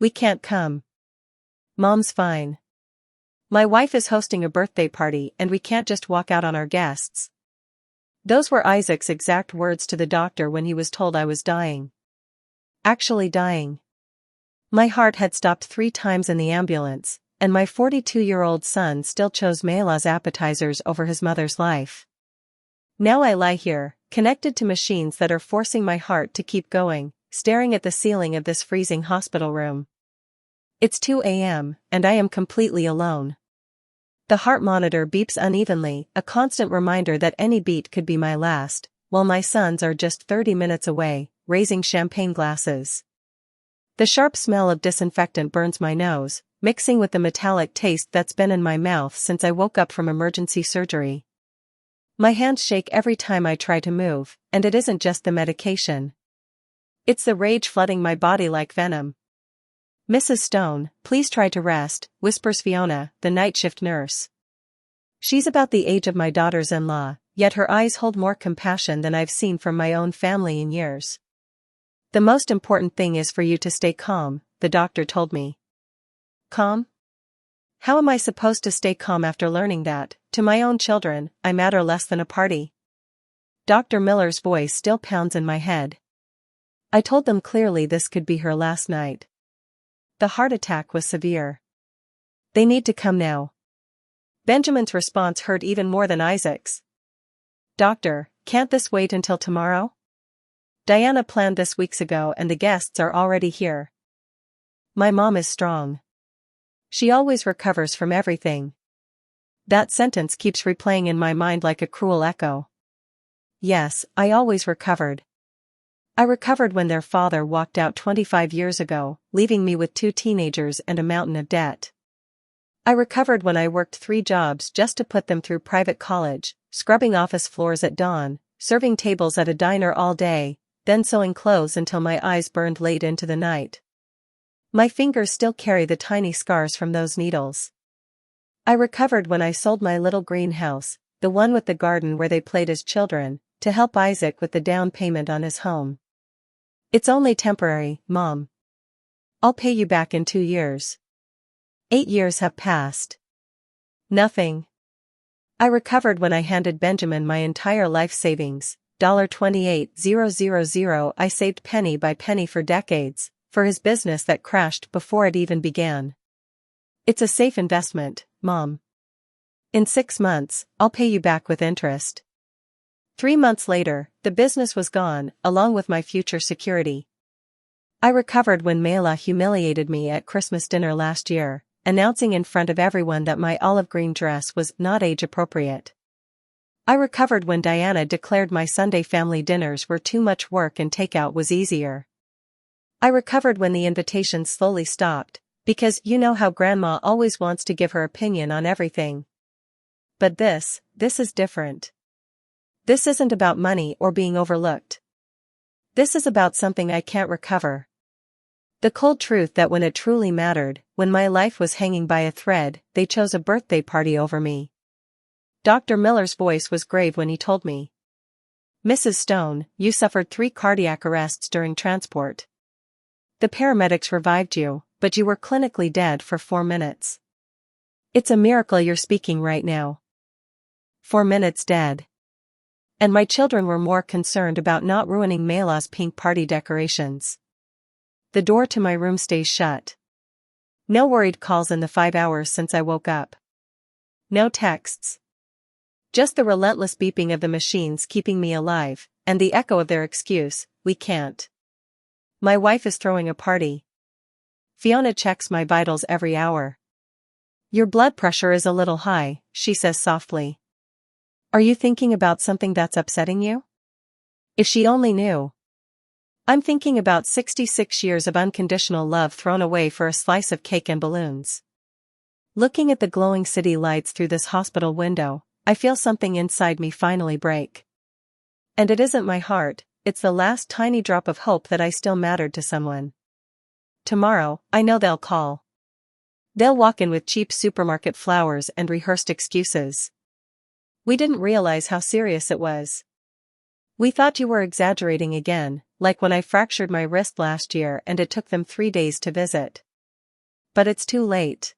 We can't come. Mom's fine. My wife is hosting a birthday party and we can't just walk out on our guests. Those were Isaac's exact words to the doctor when he was told I was dying. Actually dying. My heart had stopped 3 times in the ambulance, and my 42-year-old son still chose Mayla's appetizers over his mother's life. Now I lie here, connected to machines that are forcing my heart to keep going, staring at the ceiling of this freezing hospital room. It's 2 a.m., and I am completely alone. The heart monitor beeps unevenly, a constant reminder that any beat could be my last, while my sons are just 30 minutes away, raising champagne glasses. The sharp smell of disinfectant burns my nose, mixing with the metallic taste that's been in my mouth since I woke up from emergency surgery. My hands shake every time I try to move, and it isn't just the medication. It's the rage flooding my body like venom. "Mrs. Stone, please try to rest," whispers Fiona, the night shift nurse. She's about the age of my daughters-in-law, yet her eyes hold more compassion than I've seen from my own family in years. "The most important thing is for you to stay calm," the doctor told me. Calm? How am I supposed to stay calm after learning that, to my own children, I matter less than a party? Dr. Miller's voice still pounds in my head. I told them clearly this could be her last night. The heart attack was severe. They need to come now. Benjamin's response hurt even more than Isaac's. "Doctor, can't this wait until tomorrow? Diana planned this weeks ago and the guests are already here." My mom is strong. She always recovers from everything. That sentence keeps replaying in my mind like a cruel echo. Yes, I always recovered. I recovered when their father walked out 25 years ago, leaving me with 2 teenagers and a mountain of debt. I recovered when I worked 3 jobs just to put them through private college, scrubbing office floors at dawn, serving tables at a diner all day, then sewing clothes until my eyes burned late into the night. My fingers still carry the tiny scars from those needles. I recovered when I sold my little greenhouse, the one with the garden where they played as children, to help Isaac with the down payment on his home. "It's only temporary, Mom. I'll pay you back in 2 years. 8 years have passed. Nothing. I recovered when I handed Benjamin my entire life savings, $28,000 I saved penny by penny for decades, for his business that crashed before it even began. "It's a safe investment, Mom. In 6 months, I'll pay you back with interest." 3 months later, the business was gone, along with my future security. I recovered when Mayla humiliated me at Christmas dinner last year, announcing in front of everyone that my olive green dress was not age-appropriate. I recovered when Diana declared my Sunday family dinners were too much work and takeout was easier. I recovered when the invitations slowly stopped, because you know how Grandma always wants to give her opinion on everything. But this is different. This isn't about money or being overlooked. This is about something I can't recover. The cold truth that when it truly mattered, when my life was hanging by a thread, they chose a birthday party over me. Dr. Miller's voice was grave when he told me. "Mrs. Stone, you suffered 3 cardiac arrests during transport. The paramedics revived you, but you were clinically dead for 4 minutes. It's a miracle you're speaking right now. 4 minutes dead. And my children were more concerned about not ruining Mayla's pink party decorations. The door to my room stays shut. No worried calls in the 5 hours since I woke up. No texts. Just the relentless beeping of the machines keeping me alive, and the echo of their excuse, "We can't." My wife is throwing a party. Fiona checks my vitals every hour. "Your blood pressure is a little high," she says softly. "Are you thinking about something that's upsetting you?" If she only knew. I'm thinking about 66 years of unconditional love thrown away for a slice of cake and balloons. Looking at the glowing city lights through this hospital window, I feel something inside me finally break. And it isn't my heart, it's the last tiny drop of hope that I still mattered to someone. Tomorrow, I know they'll call. They'll walk in with cheap supermarket flowers and rehearsed excuses. "We didn't realize how serious it was. We thought you were exaggerating again, like when I fractured my wrist last year and it took them 3 days to visit." But it's too late.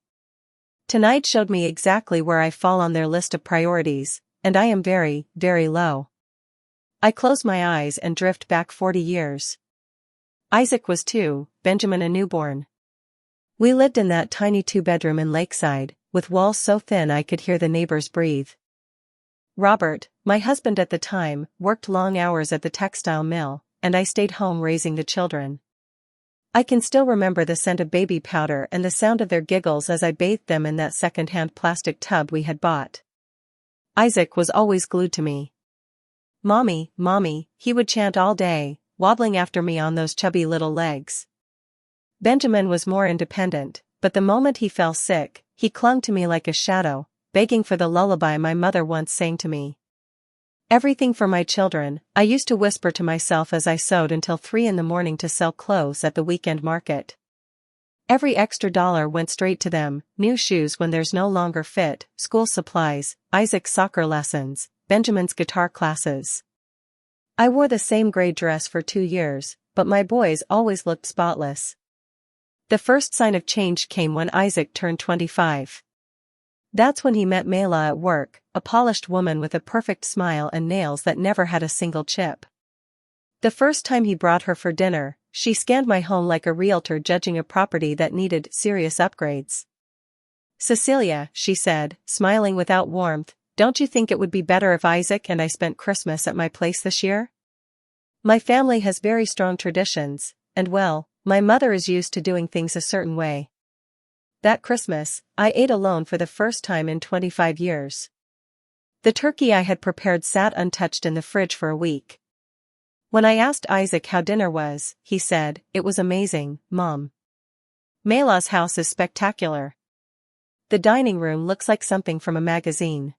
Tonight showed me exactly where I fall on their list of priorities, and I am very, very low. I close my eyes and drift back 40 years. Isaac was 2, Benjamin a newborn. We lived in that tiny 2-bedroom in Lakeside, with walls so thin I could hear the neighbors breathe. Robert, my husband at the time, worked long hours at the textile mill, and I stayed home raising the children. I can still remember the scent of baby powder and the sound of their giggles as I bathed them in that second-hand plastic tub we had bought. Isaac was always glued to me. "Mommy, Mommy," he would chant all day, wobbling after me on those chubby little legs. Benjamin was more independent, but the moment he fell sick, he clung to me like a shadow, begging for the lullaby my mother once sang to me. "Everything for my children," I used to whisper to myself as I sewed until 3 in the morning to sell clothes at the weekend market. Every extra dollar went straight to them: new shoes when theirs no longer fit, school supplies, Isaac's soccer lessons, Benjamin's guitar classes. I wore the same gray dress for 2 years, but my boys always looked spotless. The first sign of change came when Isaac turned 25. That's when he met Mayla at work, a polished woman with a perfect smile and nails that never had a single chip. The first time he brought her for dinner, she scanned my home like a realtor judging a property that needed serious upgrades. "Cecilia," she said, smiling without warmth, "don't you think it would be better if Isaac and I spent Christmas at my place this year? My family has very strong traditions, and well, my mother is used to doing things a certain way." That Christmas, I ate alone for the first time in 25 years. The turkey I had prepared sat untouched in the fridge for a week. When I asked Isaac how dinner was, he said, "It was amazing, Mom. Mayla's house is spectacular. The dining room looks like something from a magazine.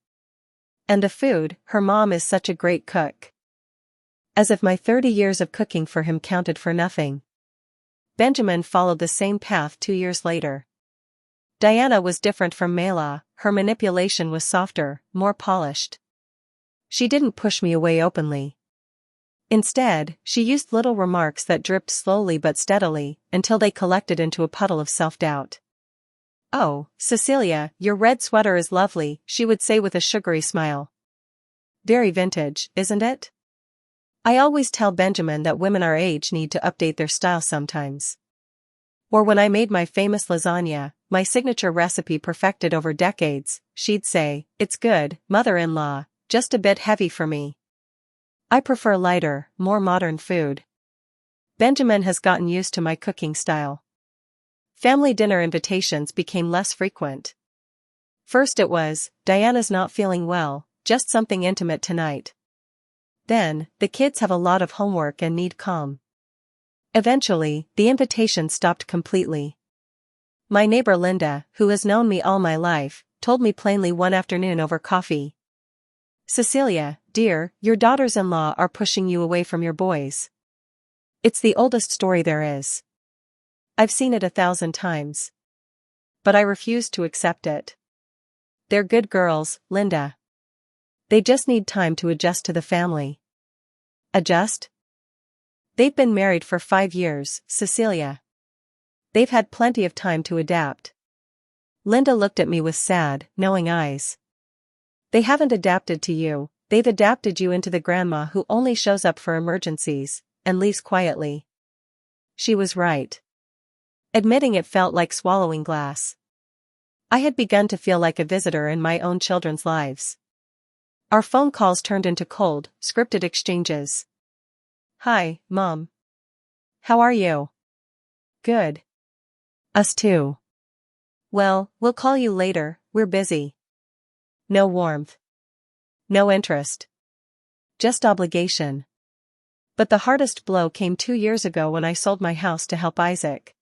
And the food, her mom is such a great cook." As if my 30 years of cooking for him counted for nothing. Benjamin followed the same path 2 years later. Diana was different from Mayla, her manipulation was softer, more polished. She didn't push me away openly. Instead, she used little remarks that dripped slowly but steadily, until they collected into a puddle of self-doubt. "Oh, Cecilia, your red sweater is lovely," she would say with a sugary smile. "Very vintage, isn't it?" I always tell Benjamin that women our age need to update their style sometimes. Or when I made my famous lasagna, my signature recipe perfected over decades, she'd say, "It's good, mother-in-law, just a bit heavy for me. I prefer lighter, more modern food." Benjamin has gotten used to my cooking style. Family dinner invitations became less frequent. First it was, "Diana's not feeling well, just something intimate tonight." Then, "The kids have a lot of homework and need calm." Eventually, the invitation stopped completely. My neighbor Linda, who has known me all my life, told me plainly one afternoon over coffee, "Cecilia, dear, your daughters-in-law are pushing you away from your boys. It's the oldest story there is. I've seen it 1,000 times. But I refuse to accept it. They're good girls, Linda. They just need time to adjust to the family." Adjust? They've been married for 5 years, Cecilia. They've had plenty of time to adapt. Linda looked at me with sad, knowing eyes. "They haven't adapted to you, they've adapted you into the grandma who only shows up for emergencies, and leaves quietly." She was right. Admitting it felt like swallowing glass. I had begun to feel like a visitor in my own children's lives. Our phone calls turned into cold, scripted exchanges. "Hi, Mom. How are you?" "Good. Us too." "Well, we'll call you later, we're busy." No warmth. No interest. Just obligation. But the hardest blow came 2 years ago when I sold my house to help Isaac.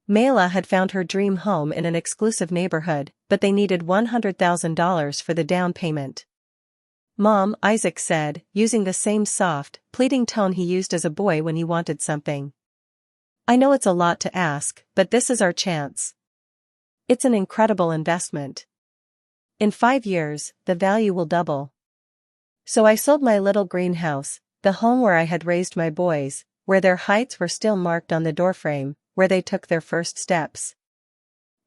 Mayla had found her dream home in an exclusive neighborhood, but they needed $100,000 for the down payment. "Mom," Isaac said, using the same soft, pleading tone he used as a boy when he wanted something. "I know it's a lot to ask, but this is our chance. It's an incredible investment. In 5 years, the value will double." So I sold my little greenhouse, the home where I had raised my boys, where their heights were still marked on the doorframe, where they took their first steps.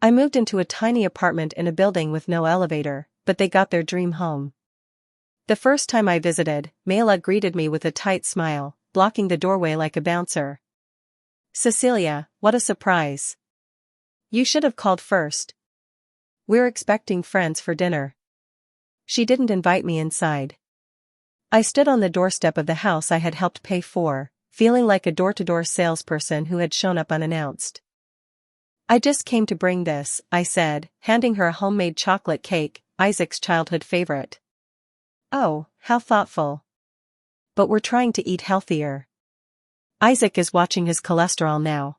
I moved into a tiny apartment in a building with no elevator, but they got their dream home. The first time I visited, Mela greeted me with a tight smile, blocking the doorway like a bouncer. "Cecilia, what a surprise. You should have called first. We're expecting friends for dinner." She didn't invite me inside. I stood on the doorstep of the house I had helped pay for, feeling like a door-to-door salesperson who had shown up unannounced. "I just came to bring this," I said, handing her a homemade chocolate cake, Isaac's childhood favorite. "Oh, how thoughtful. But we're trying to eat healthier. Isaac is watching his cholesterol now."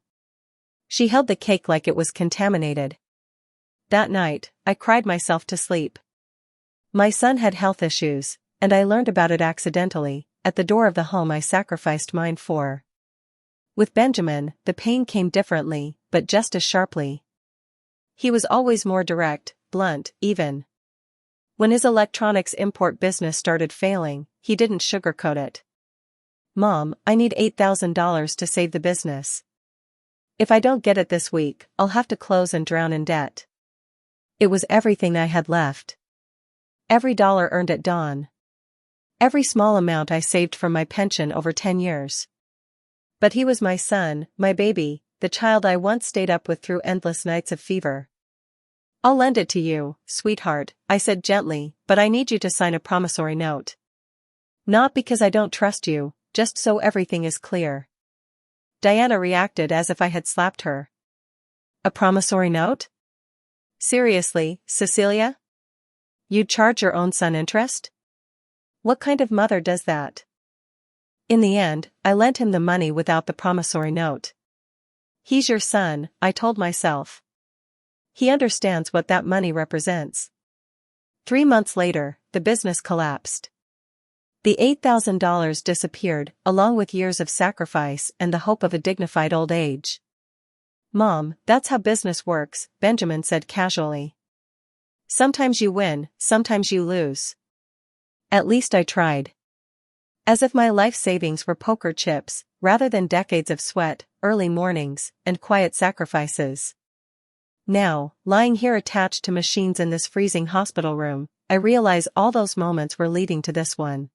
She held the cake like it was contaminated. That night, I cried myself to sleep. My son had health issues, and I learned about it accidentally, at the door of the home I sacrificed mine for. With Benjamin, the pain came differently, but just as sharply. He was always more direct, blunt, even. When his electronics import business started failing, he didn't sugarcoat it. "Mom, I need $8,000 to save the business. If I don't get it this week, I'll have to close and drown in debt." It was everything I had left. Every dollar earned at dawn. Every small amount I saved from my pension over 10 years. But he was my son, my baby, the child I once stayed up with through endless nights of fever. "I'll lend it to you, sweetheart," I said gently, "but I need you to sign a promissory note. Not because I don't trust you, just so everything is clear." Diana reacted as if I had slapped her. "A promissory note? Seriously, Cecilia? You'd charge your own son interest? What kind of mother does that?" In the end, I lent him the money without the promissory note. "He's your son," I told myself. "He understands what that money represents." 3 months later, the business collapsed. The $8,000 disappeared, along with years of sacrifice and the hope of a dignified old age. "Mom, that's how business works," Benjamin said casually. "Sometimes you win, sometimes you lose. At least I tried." As if my life savings were poker chips, rather than decades of sweat, early mornings, and quiet sacrifices. Now, lying here attached to machines in this freezing hospital room, I realize all those moments were leading to this one.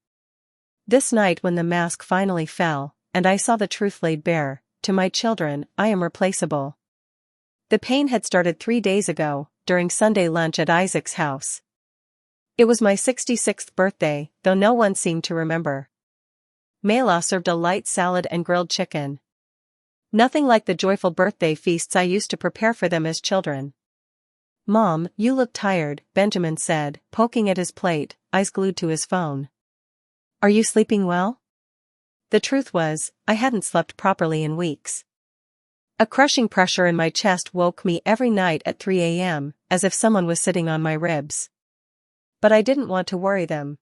This night when the mask finally fell, and I saw the truth laid bare, to my children, I am replaceable. The pain had started 3 days ago, during Sunday lunch at Isaac's house. It was my 66th birthday, though no one seemed to remember. Mela served a light salad and grilled chicken. Nothing like the joyful birthday feasts I used to prepare for them as children. "Mom, you look tired," Benjamin said, poking at his plate, eyes glued to his phone. "Are you sleeping well?" The truth was, I hadn't slept properly in weeks. A crushing pressure in my chest woke me every night at 3 a.m., as if someone was sitting on my ribs. But I didn't want to worry them.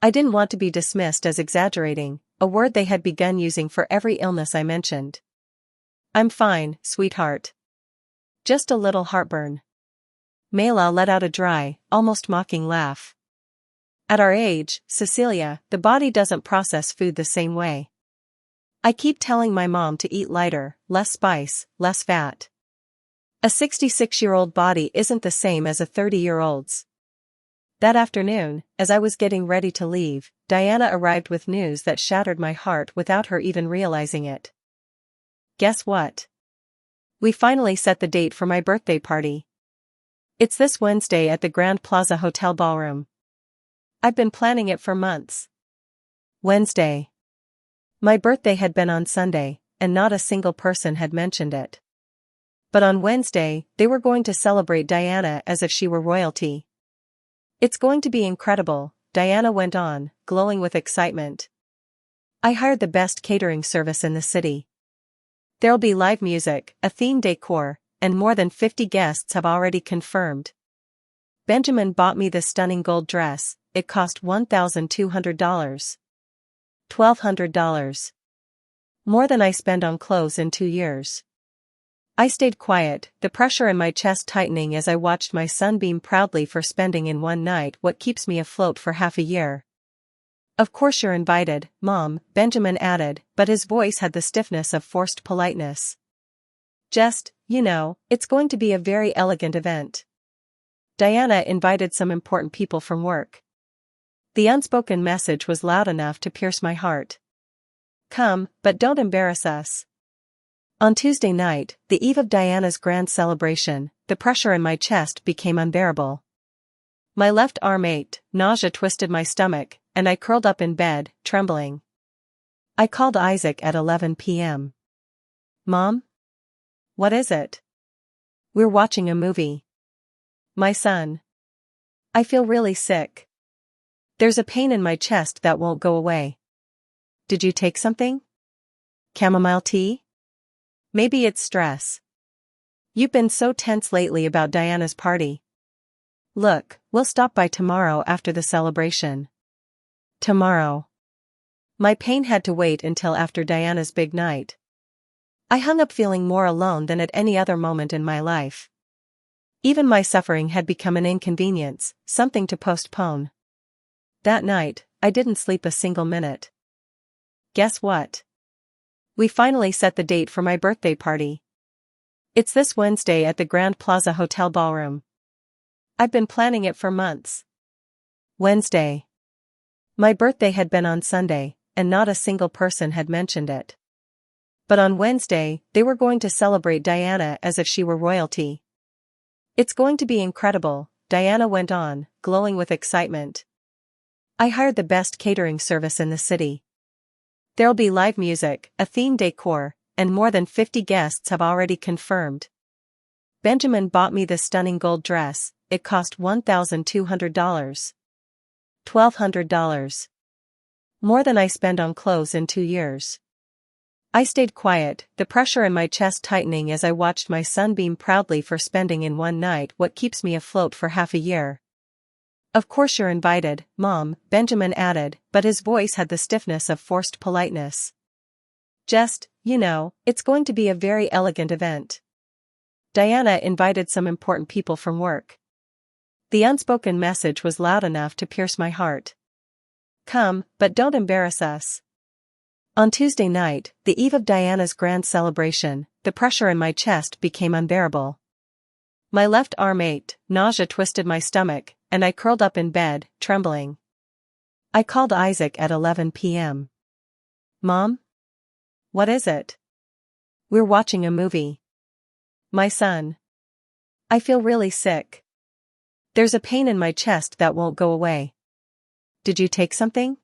I didn't want to be dismissed as exaggerating, a word they had begun using for every illness I mentioned. "I'm fine, sweetheart. Just a little heartburn." Mela let out a dry, almost mocking laugh. At our age, Cecilia, the body doesn't process food the same way. I keep telling my mom to eat lighter, less spice, less fat. A 66-year-old body isn't the same as a 30-year-old's. That afternoon, as I was getting ready to leave, Diana arrived with news that shattered my heart without her even realizing it. Guess what? We finally set the date for my birthday party. It's this Wednesday at the Grand Plaza Hotel Ballroom. I've been planning it for months. Wednesday. My birthday had been on Sunday, and not a single person had mentioned it. But on Wednesday, they were going to celebrate Diana as if she were royalty. "It's going to be incredible," Diana went on, glowing with excitement. "I hired the best catering service in the city. There'll be live music, a theme decor, and more than 50 guests have already confirmed. Benjamin bought me this stunning gold dress. It cost $1,200. $1,200. More than I spend on clothes in 2 years." I stayed quiet, the pressure in my chest tightening as I watched my son beam proudly for spending in one night what keeps me afloat for half a year. "Of course you're invited, Mom," Benjamin added, but his voice had the stiffness of forced politeness. it's going to be a very elegant event. Diana invited some important people from work. The unspoken message was loud enough to pierce my heart. Come, but don't embarrass us. On Tuesday night, the eve of Diana's grand celebration, the pressure in my chest became unbearable. My left arm ached, nausea twisted my stomach, and I curled up in bed, trembling. I called Isaac at 11 p.m. Mom? What is it? We're watching a movie. My son. I feel really sick. There's a pain in my chest that won't go away. Did you take something? Chamomile tea? Maybe it's stress. You've been so tense lately about Diana's party. Look, we'll stop by tomorrow after the celebration. Tomorrow. My pain had to wait until after Diana's big night. I hung up feeling more alone than at any other moment in my life. Even my suffering had become an inconvenience, something to postpone. That night, I didn't sleep a single minute. Guess what? We finally set the date for my birthday party. It's this Wednesday at the Grand Plaza Hotel Ballroom. I've been planning it for months. Wednesday. My birthday had been on Sunday, and not a single person had mentioned it. But on Wednesday, they were going to celebrate Diana as if she were royalty. It's going to be incredible, Diana went on, glowing with excitement. I hired the best catering service in the city. There'll be live music, a theme decor, and more than 50 guests have already confirmed. Benjamin bought me this stunning gold dress. It cost $1,200. $1,200. More than I spend on clothes in 2 years. I stayed quiet, the pressure in my chest tightening as I watched my son beam proudly for spending in one night what keeps me afloat for half a year. Of course you're invited, Mom, Benjamin added, but his voice had the stiffness of forced politeness. Just, it's going to be a very elegant event. Diana invited some important people from work. The unspoken message was loud enough to pierce my heart. Come, but don't embarrass us. On Tuesday night, the eve of Diana's grand celebration, the pressure in my chest became unbearable. My left arm ached, nausea twisted my stomach, and I curled up in bed, trembling. I called Isaac at 11 p.m. Mom? What is it? We're watching a movie. My son. I feel really sick. There's a pain in my chest that won't go away. Did you take something?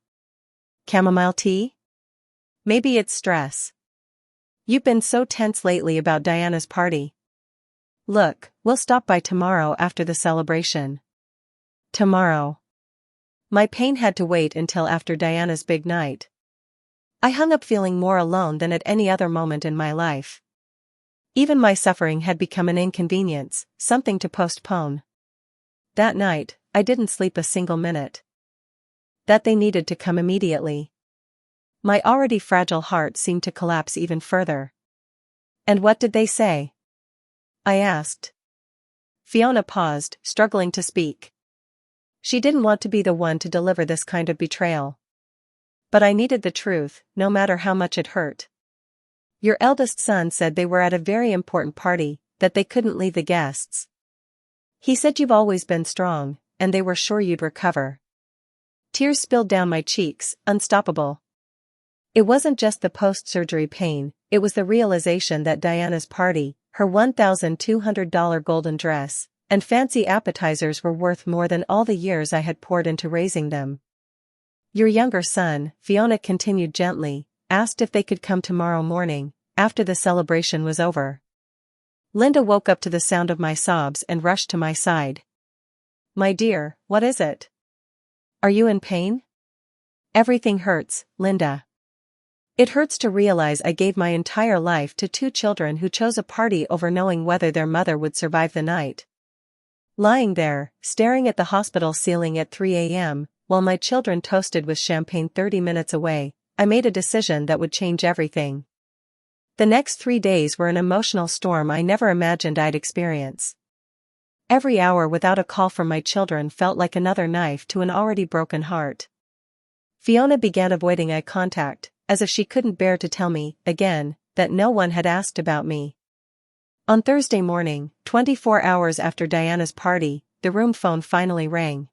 Chamomile tea? Maybe it's stress. You've been so tense lately about Diana's party. Look, we'll stop by tomorrow after the celebration. Tomorrow. My pain had to wait until after Diana's big night. I hung up feeling more alone than at any other moment in my life. Even my suffering had become an inconvenience, something to postpone. That night, I didn't sleep a single minute. That they needed to come immediately. My already fragile heart seemed to collapse even further. And what did they say? I asked. Fiona paused, struggling to speak. She didn't want to be the one to deliver this kind of betrayal. But I needed the truth, no matter how much it hurt. Your eldest son said they were at a very important party, that they couldn't leave the guests. He said you've always been strong, and they were sure you'd recover. Tears spilled down my cheeks, unstoppable. It wasn't just the post-surgery pain, it was the realization that Diana's party, her $1,200 golden dress, and fancy appetizers were worth more than all the years I had poured into raising them. Your younger son, Fiona continued gently, asked if they could come tomorrow morning, after the celebration was over. Linda woke up to the sound of my sobs and rushed to my side. My dear, what is it? Are you in pain? Everything hurts, Linda. It hurts to realize I gave my entire life to 2 children who chose a party over knowing whether their mother would survive the night. Lying there, staring at the hospital ceiling at 3 a.m., while my children toasted with champagne 30 minutes away, I made a decision that would change everything. The next 3 days were an emotional storm I never imagined I'd experience. Every hour without a call from my children felt like another knife to an already broken heart. Fiona began avoiding eye contact, as if she couldn't bear to tell me, again, that no one had asked about me. On Thursday morning, 24 hours after Diana's party, the room phone finally rang.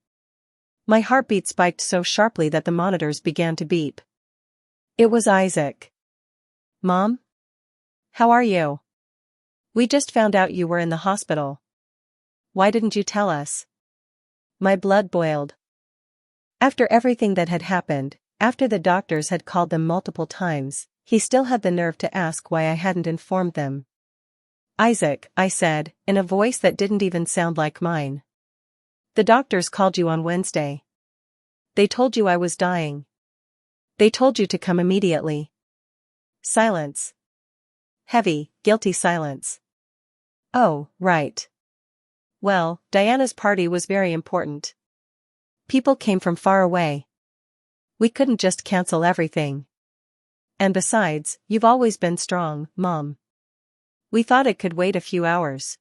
My heartbeat spiked so sharply that the monitors began to beep. It was Isaac. Mom? How are you? We just found out you were in the hospital. Why didn't you tell us? My blood boiled. After everything that had happened, after the doctors had called them multiple times, he still had the nerve to ask why I hadn't informed them. Isaac, I said, in a voice that didn't even sound like mine. The doctors called you on Wednesday. They told you I was dying. They told you to come immediately. Silence. Heavy, guilty silence. Oh, right. Well, Diana's party was very important. People came from far away. We couldn't just cancel everything. And besides, you've always been strong, Mom. We thought it could wait a few hours.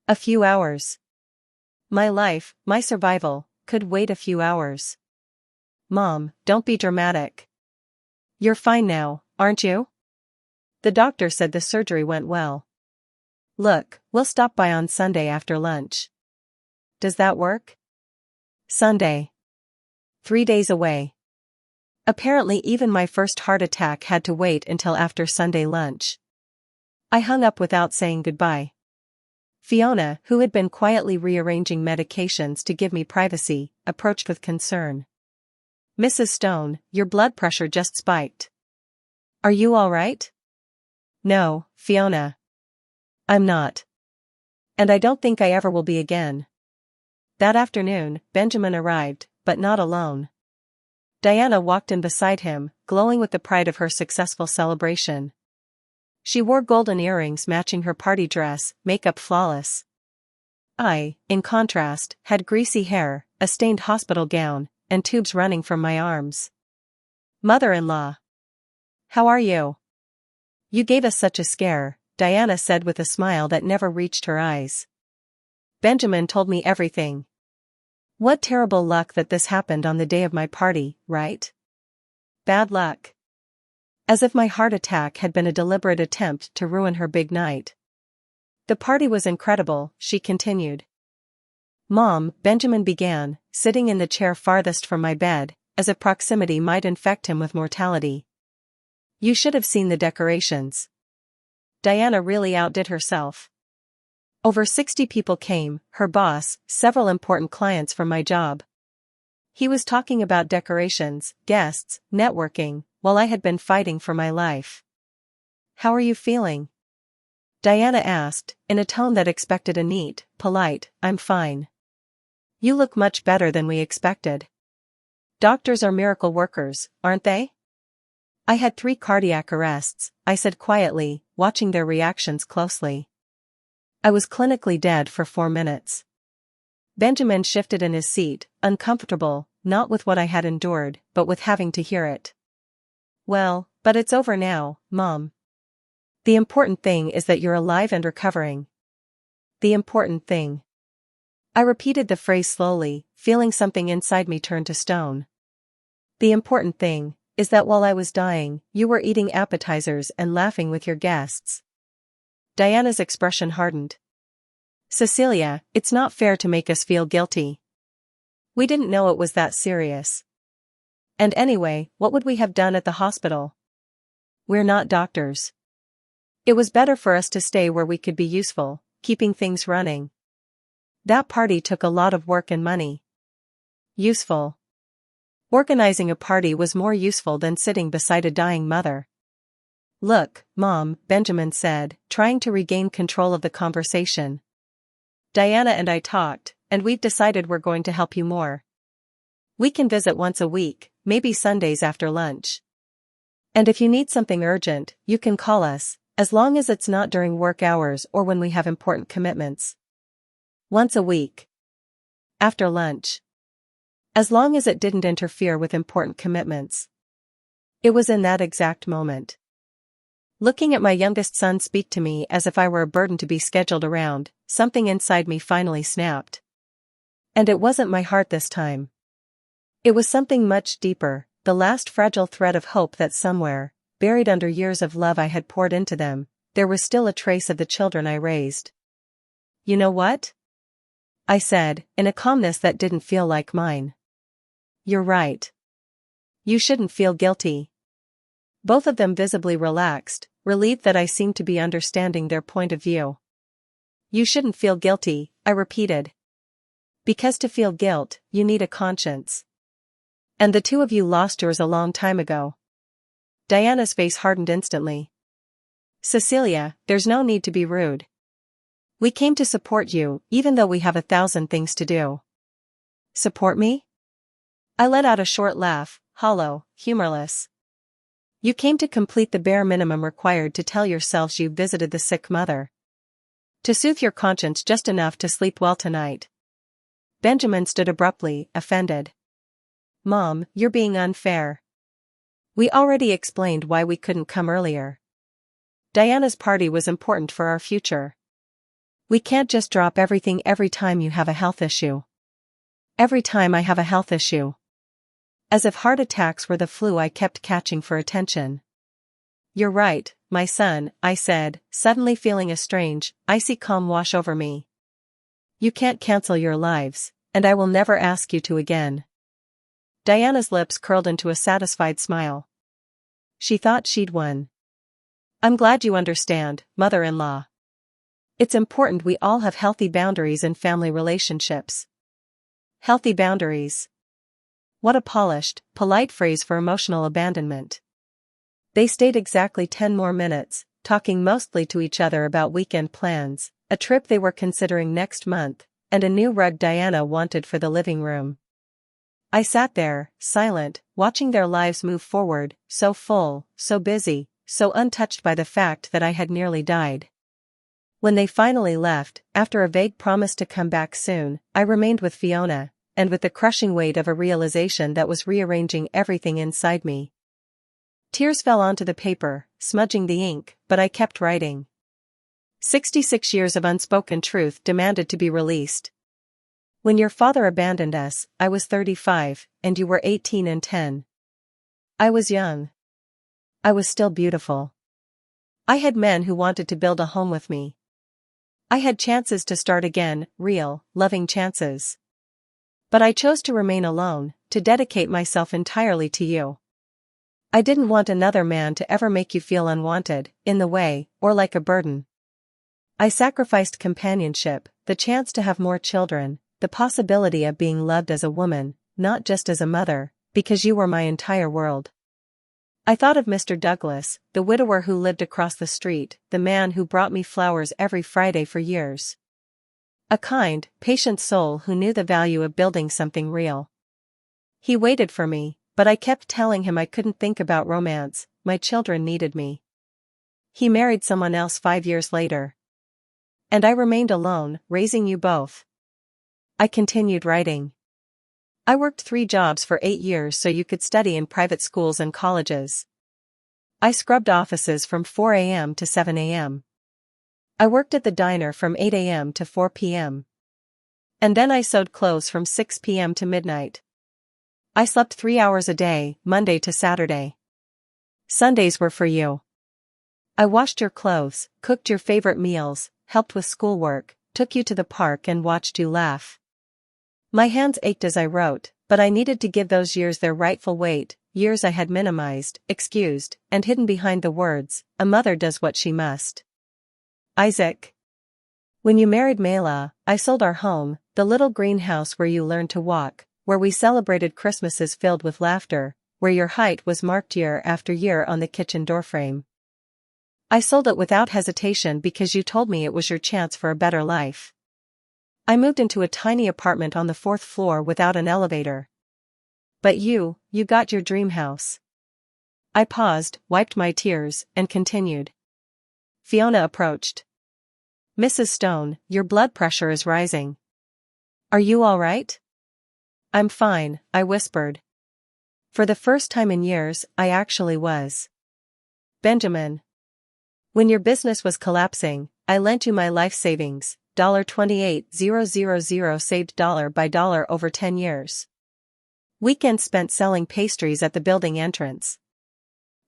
A few hours. My life, my survival, could wait a few hours. Mom, don't be dramatic. You're fine now, aren't you? The doctor said the surgery went well. Look, we'll stop by on Sunday after lunch. Does that work? Sunday. 3 days away. Apparently even my first heart attack had to wait until after Sunday lunch. I hung up without saying goodbye. Fiona, who had been quietly rearranging medications to give me privacy, approached with concern. Mrs. Stone, your blood pressure just spiked. Are you all right? No, Fiona. I'm not. And I don't think I ever will be again. That afternoon, Benjamin arrived, but not alone. Diana walked in beside him, glowing with the pride of her successful celebration. She wore golden earrings matching her party dress, makeup flawless. I, in contrast, had greasy hair, a stained hospital gown, and tubes running from my arms. Mother-in-law. How are you? You gave us such a scare, Diana said with a smile that never reached her eyes. Benjamin told me everything. What terrible luck that this happened on the day of my party, right? Bad luck. As if my heart attack had been a deliberate attempt to ruin her big night. The party was incredible, she continued. Mom, Benjamin began, sitting in the chair farthest from my bed, as if proximity might infect him with mortality. You should have seen the decorations. Diana really outdid herself. Over 60 people came, her boss, several important clients from my job. He was talking about decorations, guests, networking, while I had been fighting for my life. How are you feeling? Diana asked, in a tone that expected a neat, polite, I'm fine. You look much better than we expected. Doctors are miracle workers, aren't they? I had 3 cardiac arrests, I said quietly, watching their reactions closely. I was clinically dead for 4 minutes. Benjamin shifted in his seat, uncomfortable, not with what I had endured, but with having to hear it. Well, but it's over now, Mom. The important thing is that you're alive and recovering. The important thing. I repeated the phrase slowly, feeling something inside me turn to stone. The important thing is that while I was dying, you were eating appetizers and laughing with your guests. Diana's expression hardened. Cecilia, it's not fair to make us feel guilty. We didn't know it was that serious. And anyway, what would we have done at the hospital? We're not doctors. It was better for us to stay where we could be useful, keeping things running. That party took a lot of work and money. Useful. Organizing a party was more useful than sitting beside a dying mother. Look, Mom, Benjamin said, trying to regain control of the conversation. Diana and I talked, and we've decided we're going to help you more. We can visit once a week, maybe Sundays after lunch. And if you need something urgent, you can call us, as long as it's not during work hours or when we have important commitments. Once a week. After lunch. As long as it didn't interfere with important commitments. It was in that exact moment. Looking at my youngest son speak to me as if I were a burden to be scheduled around, something inside me finally snapped. And it wasn't my heart this time. It was something much deeper, the last fragile thread of hope that somewhere, buried under years of love I had poured into them, there was still a trace of the children I raised. You know what? I said, in a calmness that didn't feel like mine. You're right. You shouldn't feel guilty. Both of them visibly relaxed, relieved that I seemed to be understanding their point of view. You shouldn't feel guilty, I repeated. Because to feel guilt, you need a conscience. And the two of you lost yours a long time ago. Diana's face hardened instantly. Cecilia, there's no need to be rude. We came to support you, even though we have 1,000 things to do. Support me? I let out a short laugh, hollow, humorless. You came to complete the bare minimum required to tell yourselves you visited the sick mother. To soothe your conscience just enough to sleep well tonight. Benjamin stood abruptly, offended. Mom, you're being unfair. We already explained why we couldn't come earlier. Diana's party was important for our future. We can't just drop everything every time you have a health issue. Every time I have a health issue. As if heart attacks were the flu I kept catching for attention. You're right, my son, I said, suddenly feeling a strange, icy calm wash over me. You can't cancel your lives, and I will never ask you to again. Diana's lips curled into a satisfied smile. She thought she'd won. I'm glad you understand, mother-in-law. It's important we all have healthy boundaries in family relationships. Healthy boundaries. What a polished, polite phrase for emotional abandonment. They stayed exactly 10 more minutes, talking mostly to each other about weekend plans, a trip they were considering next month, and a new rug Diana wanted for the living room. I sat there, silent, watching their lives move forward, so full, so busy, so untouched by the fact that I had nearly died. When they finally left, after a vague promise to come back soon, I remained with Fiona, and with the crushing weight of a realization that was rearranging everything inside me. Tears fell onto the paper, smudging the ink, but I kept writing. 66 years of unspoken truth demanded to be released. When your father abandoned us, I was 35, and you were 18 and 10. I was young. I was still beautiful. I had men who wanted to build a home with me. I had chances to start again, real, loving chances. But I chose to remain alone, to dedicate myself entirely to you. I didn't want another man to ever make you feel unwanted, in the way, or like a burden. I sacrificed companionship, the chance to have more children, the possibility of being loved as a woman, not just as a mother, because you were my entire world. I thought of Mr. Douglas, the widower who lived across the street, the man who brought me flowers every Friday for years. A kind, patient soul who knew the value of building something real. He waited for me, but I kept telling him I couldn't think about romance, my children needed me. He married someone else 5 years later. And I remained alone, raising you both. I continued writing. I worked 3 jobs for 8 years so you could study in private schools and colleges. I scrubbed offices from 4 a.m. to 7 a.m. I worked at the diner from 8 a.m. to 4 p.m. And then I sewed clothes from 6 p.m. to midnight. I slept 3 hours a day, Monday to Saturday. Sundays were for you. I washed your clothes, cooked your favorite meals, helped with schoolwork, took you to the park and watched you laugh. My hands ached as I wrote, but I needed to give those years their rightful weight, years I had minimized, excused, and hidden behind the words, a mother does what she must. Isaac. When you married Mayla, I sold our home, the little greenhouse where you learned to walk, where we celebrated Christmases filled with laughter, where your height was marked year after year on the kitchen doorframe. I sold it without hesitation because you told me it was your chance for a better life. I moved into a tiny apartment on the 4th floor without an elevator. But you got your dream house. I paused, wiped my tears, and continued. Fiona approached. Mrs. Stone, your blood pressure is rising. Are you all right? I'm fine, I whispered. For the first time in years, I actually was. Benjamin. When your business was collapsing, I lent you my life savings. $28,000 saved dollar by dollar over 10 years. Weekends spent selling pastries at the building entrance.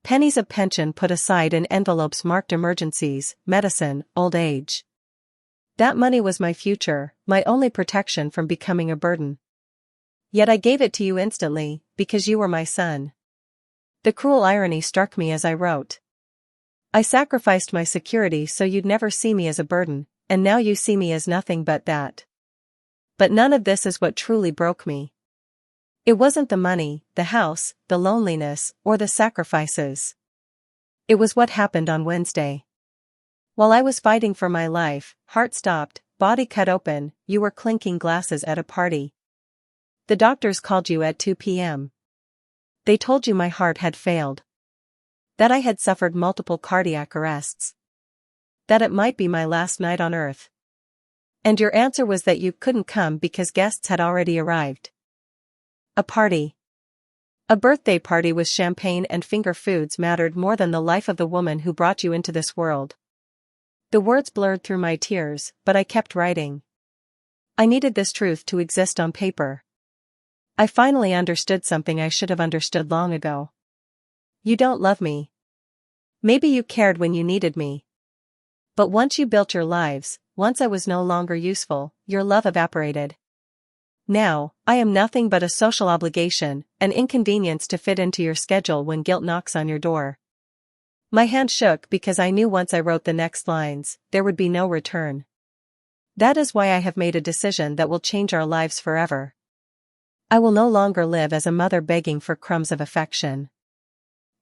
Pennies of pension put aside in envelopes marked emergencies, medicine, old age. That money was my future, my only protection from becoming a burden. Yet I gave it to you instantly, because you were my son. The cruel irony struck me as I wrote. I sacrificed my security so you'd never see me as a burden, and now you see me as nothing but that. But none of this is what truly broke me. It wasn't the money, the house, the loneliness, or the sacrifices. It was what happened on Wednesday. While I was fighting for my life, heart stopped, body cut open, you were clinking glasses at a party. The doctors called you at 2 p.m. They told you my heart had failed. That I had suffered multiple cardiac arrests. That it might be my last night on earth. And your answer was that you couldn't come because guests had already arrived. A party. A birthday party with champagne and finger foods mattered more than the life of the woman who brought you into this world. The words blurred through my tears, but I kept writing. I needed this truth to exist on paper. I finally understood something I should have understood long ago. You don't love me. Maybe you cared when you needed me. But once you built your lives, once I was no longer useful, your love evaporated. Now, I am nothing but a social obligation, an inconvenience to fit into your schedule when guilt knocks on your door. My hand shook because I knew once I wrote the next lines, there would be no return. That is why I have made a decision that will change our lives forever. I will no longer live as a mother begging for crumbs of affection.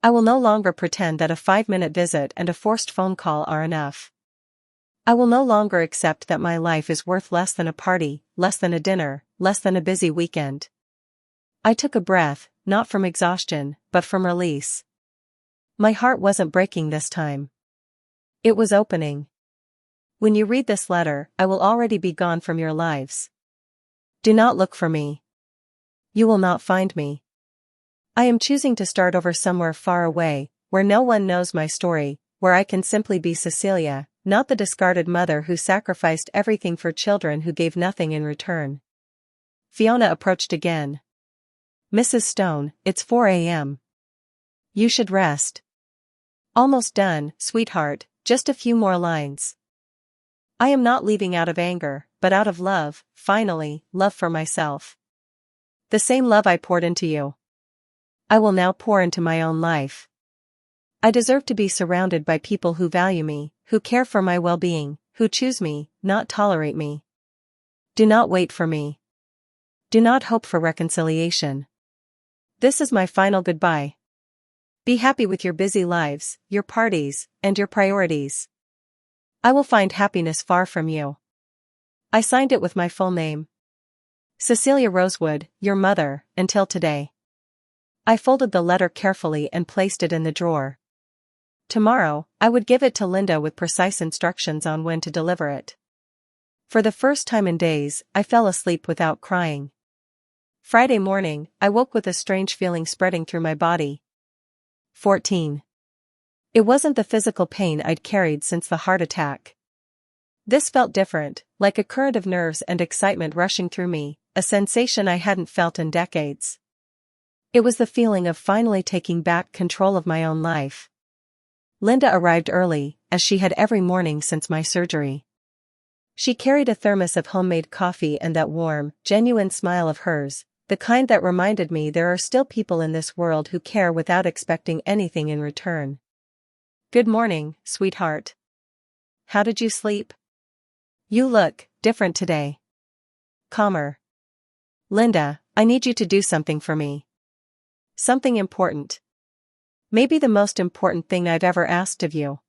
I will no longer pretend that a 5-minute visit and a forced phone call are enough. I will no longer accept that my life is worth less than a party, less than a dinner, less than a busy weekend. I took a breath, not from exhaustion, but from release. My heart wasn't breaking this time. It was opening. When you read this letter, I will already be gone from your lives. Do not look for me. You will not find me. I am choosing to start over somewhere far away, where no one knows my story, where I can simply be Cecilia, not the discarded mother who sacrificed everything for children who gave nothing in return. Fiona approached again. Mrs. Stone, it's 4 a.m. You should rest. Almost done, sweetheart, just a few more lines. I am not leaving out of anger, but out of love, finally, love for myself. The same love I poured into you. I will now pour into my own life. I deserve to be surrounded by people who value me, who care for my well-being, who choose me, not tolerate me. Do not wait for me. Do not hope for reconciliation. This is my final goodbye. Be happy with your busy lives, your parties, and your priorities. I will find happiness far from you. I signed it with my full name. Cecilia Rosewood, your mother, until today. I folded the letter carefully and placed it in the drawer. Tomorrow, I would give it to Linda with precise instructions on when to deliver it. For the first time in days, I fell asleep without crying. Friday morning, I woke with a strange feeling spreading through my body. 14. It wasn't the physical pain I'd carried since the heart attack. This felt different, like a current of nerves and excitement rushing through me, a sensation I hadn't felt in decades. It was the feeling of finally taking back control of my own life. Linda arrived early, as she had every morning since my surgery. She carried a thermos of homemade coffee and that warm, genuine smile of hers, the kind that reminded me there are still people in this world who care without expecting anything in return. Good morning, sweetheart. How did you sleep? You look different today. Calmer. Linda, I need you to do something for me. Something important. Maybe the most important thing I've ever asked of you.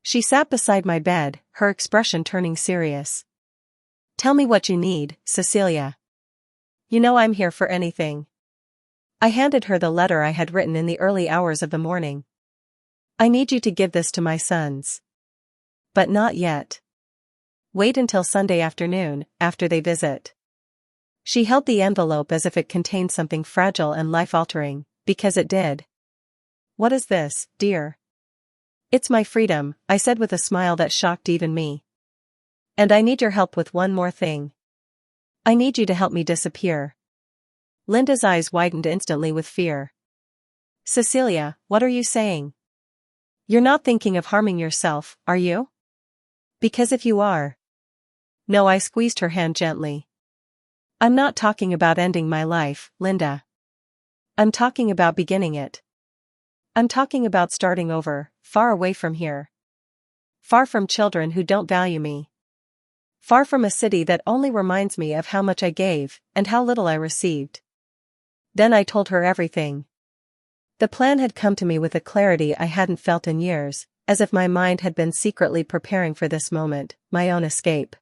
She sat beside my bed, her expression turning serious. Tell me what you need, Cecilia. You know I'm here for anything. I handed her the letter I had written in the early hours of the morning. I need you to give this to my sons. But not yet. Wait until Sunday afternoon, after they visit. She held the envelope as if it contained something fragile and life-altering, because it did. What is this, dear? It's my freedom, I said with a smile that shocked even me. And I need your help with one more thing. I need you to help me disappear. Linda's eyes widened instantly with fear. Cecilia, what are you saying? You're not thinking of harming yourself, are you? Because if you are. No, I squeezed her hand gently. I'm not talking about ending my life, Linda. I'm talking about beginning it. I'm talking about starting over, far away from here. Far from children who don't value me. Far from a city that only reminds me of how much I gave, and how little I received. Then I told her everything. The plan had come to me with a clarity I hadn't felt in years, as if my mind had been secretly preparing for this moment, my own escape.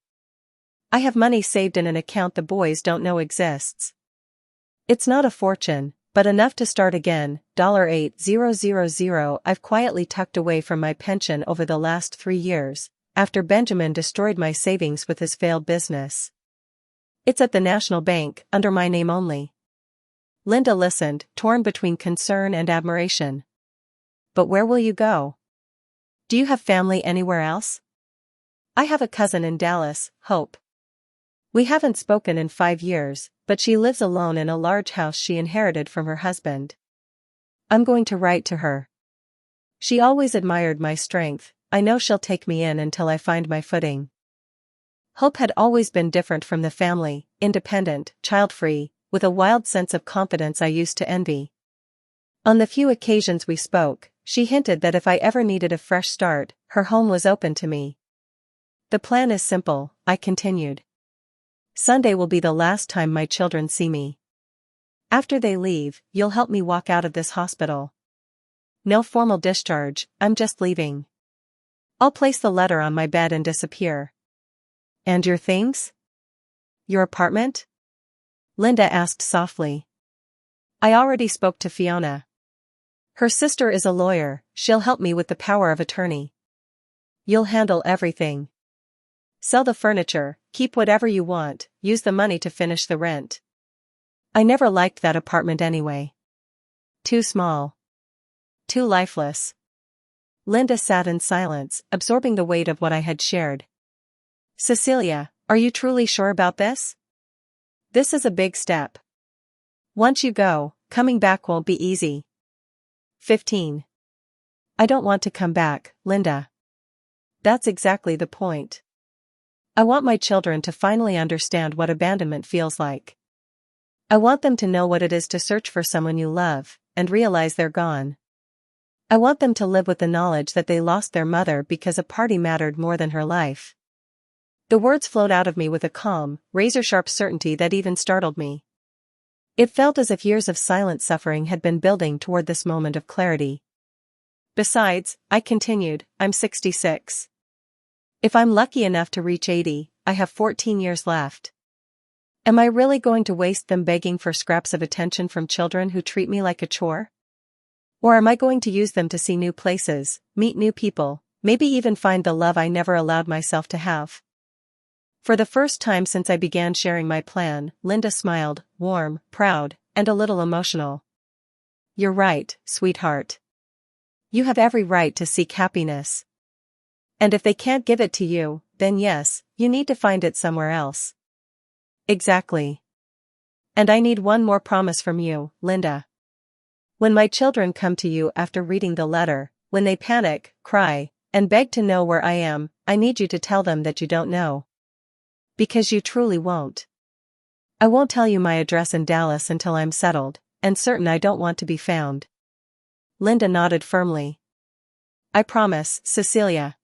I have money saved in an account the boys don't know exists. It's not a fortune, but enough to start again, $8,000 I've quietly tucked away from my pension over the last 3 years, after Benjamin destroyed my savings with his failed business. It's at the National Bank, under my name only. Linda listened, torn between concern and admiration. But where will you go? Do you have family anywhere else? I have a cousin in Dallas, Hope. We haven't spoken in 5 years, but she lives alone in a large house she inherited from her husband. I'm going to write to her. She always admired my strength. I know she'll take me in until I find my footing. Hope had always been different from the family, independent, child-free, with a wild sense of confidence I used to envy. On the few occasions we spoke, she hinted that if I ever needed a fresh start, her home was open to me. The plan is simple, I continued. Sunday will be the last time my children see me. After they leave, you'll help me walk out of this hospital. No formal discharge, I'm just leaving. I'll place the letter on my bed and disappear. And your things? Your apartment? Linda asked softly. I already spoke to Fiona. Her sister is a lawyer, she'll help me with the power of attorney. You'll handle everything. Sell the furniture, keep whatever you want, use the money to finish the rent. I never liked that apartment anyway. Too small. Too lifeless. Linda sat in silence, absorbing the weight of what I had shared. Cecilia, are you truly sure about this? This is a big step. Once you go, coming back won't be easy. 15. I don't want to come back, Linda. That's exactly the point. I want my children to finally understand what abandonment feels like. I want them to know what it is to search for someone you love, and realize they're gone. I want them to live with the knowledge that they lost their mother because a party mattered more than her life. The words flowed out of me with a calm, razor-sharp certainty that even startled me. It felt as if years of silent suffering had been building toward this moment of clarity. Besides, I continued, I'm 66. If I'm lucky enough to reach 80, I have 14 years left. Am I really going to waste them begging for scraps of attention from children who treat me like a chore? Or am I going to use them to see new places, meet new people, maybe even find the love I never allowed myself to have? For the first time since I began sharing my plan, Linda smiled, warm, proud, and a little emotional. You're right, sweetheart. You have every right to seek happiness. And if they can't give it to you, then yes, you need to find it somewhere else. Exactly. And I need one more promise from you, Linda. When my children come to you after reading the letter, when they panic, cry, and beg to know where I am, I need you to tell them that you don't know. Because you truly won't. I won't tell you my address in Dallas until I'm settled, and certain I don't want to be found. Linda nodded firmly. I promise, Cecilia.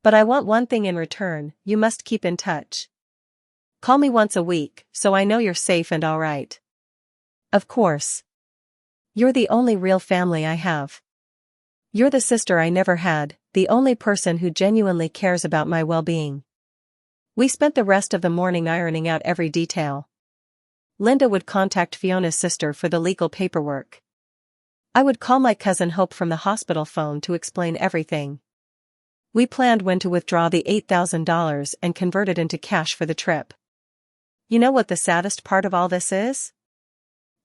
But I want one thing in return, you must keep in touch. Call me once a week, so I know you're safe and all right. Of course. You're the only real family I have. You're the sister I never had, the only person who genuinely cares about my well-being. We spent the rest of the morning ironing out every detail. Linda would contact Fiona's sister for the legal paperwork. I would call my cousin Hope from the hospital phone to explain everything. We planned when to withdraw the $8,000 and convert it into cash for the trip. You know what the saddest part of all this is?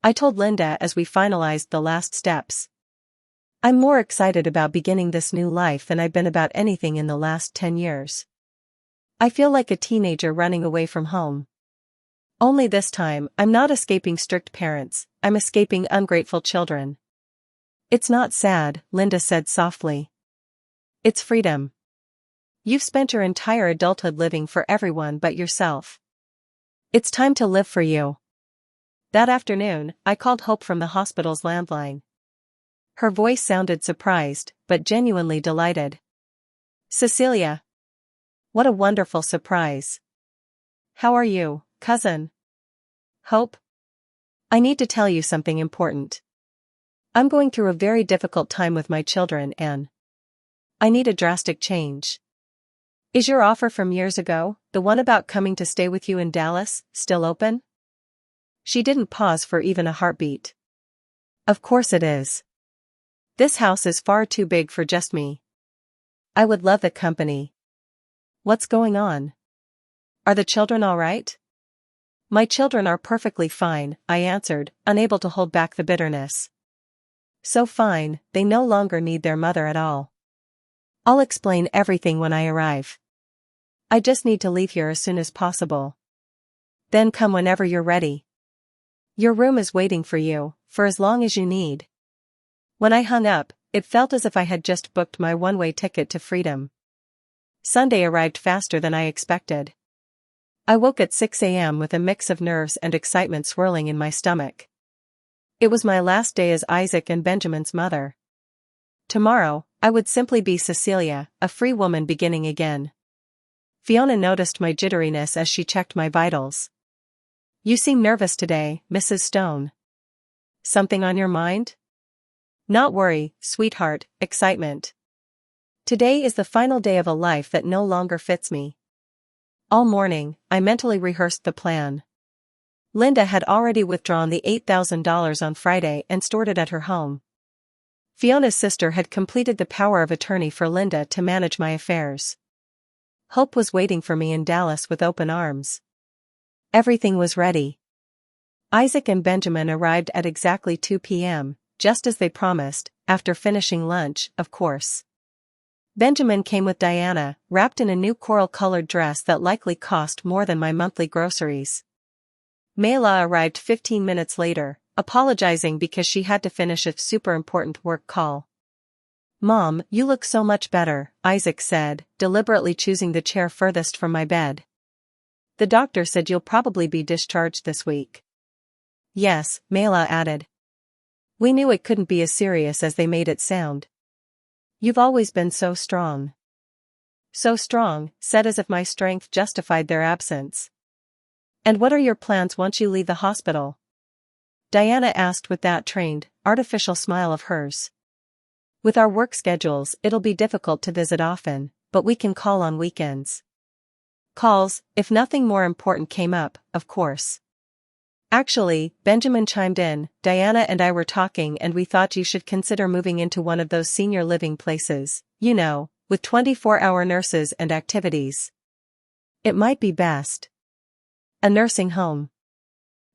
I told Linda as we finalized the last steps. I'm more excited about beginning this new life than I've been about anything in the last 10 years. I feel like a teenager running away from home. Only this time, I'm not escaping strict parents, I'm escaping ungrateful children. It's not sad, Linda said softly. It's freedom. You've spent your entire adulthood living for everyone but yourself. It's time to live for you. That afternoon, I called Hope from the hospital's landline. Her voice sounded surprised, but genuinely delighted. Cecilia. What a wonderful surprise. How are you, cousin? Hope? I need to tell you something important. I'm going through a very difficult time with my children and I need a drastic change. Is your offer from years ago, the one about coming to stay with you in Dallas, still open? She didn't pause for even a heartbeat. Of course it is. This house is far too big for just me. I would love the company. What's going on? Are the children all right? My children are perfectly fine, I answered, unable to hold back the bitterness. So fine, they no longer need their mother at all. I'll explain everything when I arrive. I just need to leave here as soon as possible. Then come whenever you're ready. Your room is waiting for you, for as long as you need. When I hung up, it felt as if I had just booked my one-way ticket to freedom. Sunday arrived faster than I expected. I woke at 6 a.m. with a mix of nerves and excitement swirling in my stomach. It was my last day as Isaac and Benjamin's mother. Tomorrow, I would simply be Cecilia, a free woman beginning again. Fiona noticed my jitteriness as she checked my vitals. You seem nervous today, Mrs. Stone. Something on your mind? Not worry, sweetheart, excitement. Today is the final day of a life that no longer fits me. All morning, I mentally rehearsed the plan. Linda had already withdrawn the $8,000 on Friday and stored it at her home. Fiona's sister had completed the power of attorney for Linda to manage my affairs. Hope was waiting for me in Dallas with open arms. Everything was ready. Isaac and Benjamin arrived at exactly 2 p.m., just as they promised, after finishing lunch, of course. Benjamin came with Diana, wrapped in a new coral-colored dress that likely cost more than my monthly groceries. Mayla arrived 15 minutes later, apologizing because she had to finish a super important work call. Mom, you look so much better, Isaac said, deliberately choosing the chair furthest from my bed. The doctor said you'll probably be discharged this week. Yes, Mayla added. We knew it couldn't be as serious as they made it sound. You've always been so strong. So strong, said as if my strength justified their absence. And what are your plans once you leave the hospital? Diana asked with that trained, artificial smile of hers. With our work schedules, it'll be difficult to visit often, but we can call on weekends. Calls, if nothing more important came up, of course. Actually, Benjamin chimed in, Diana and I were talking and we thought you should consider moving into one of those senior living places, you know, with 24-hour nurses and activities. It might be best. A nursing home.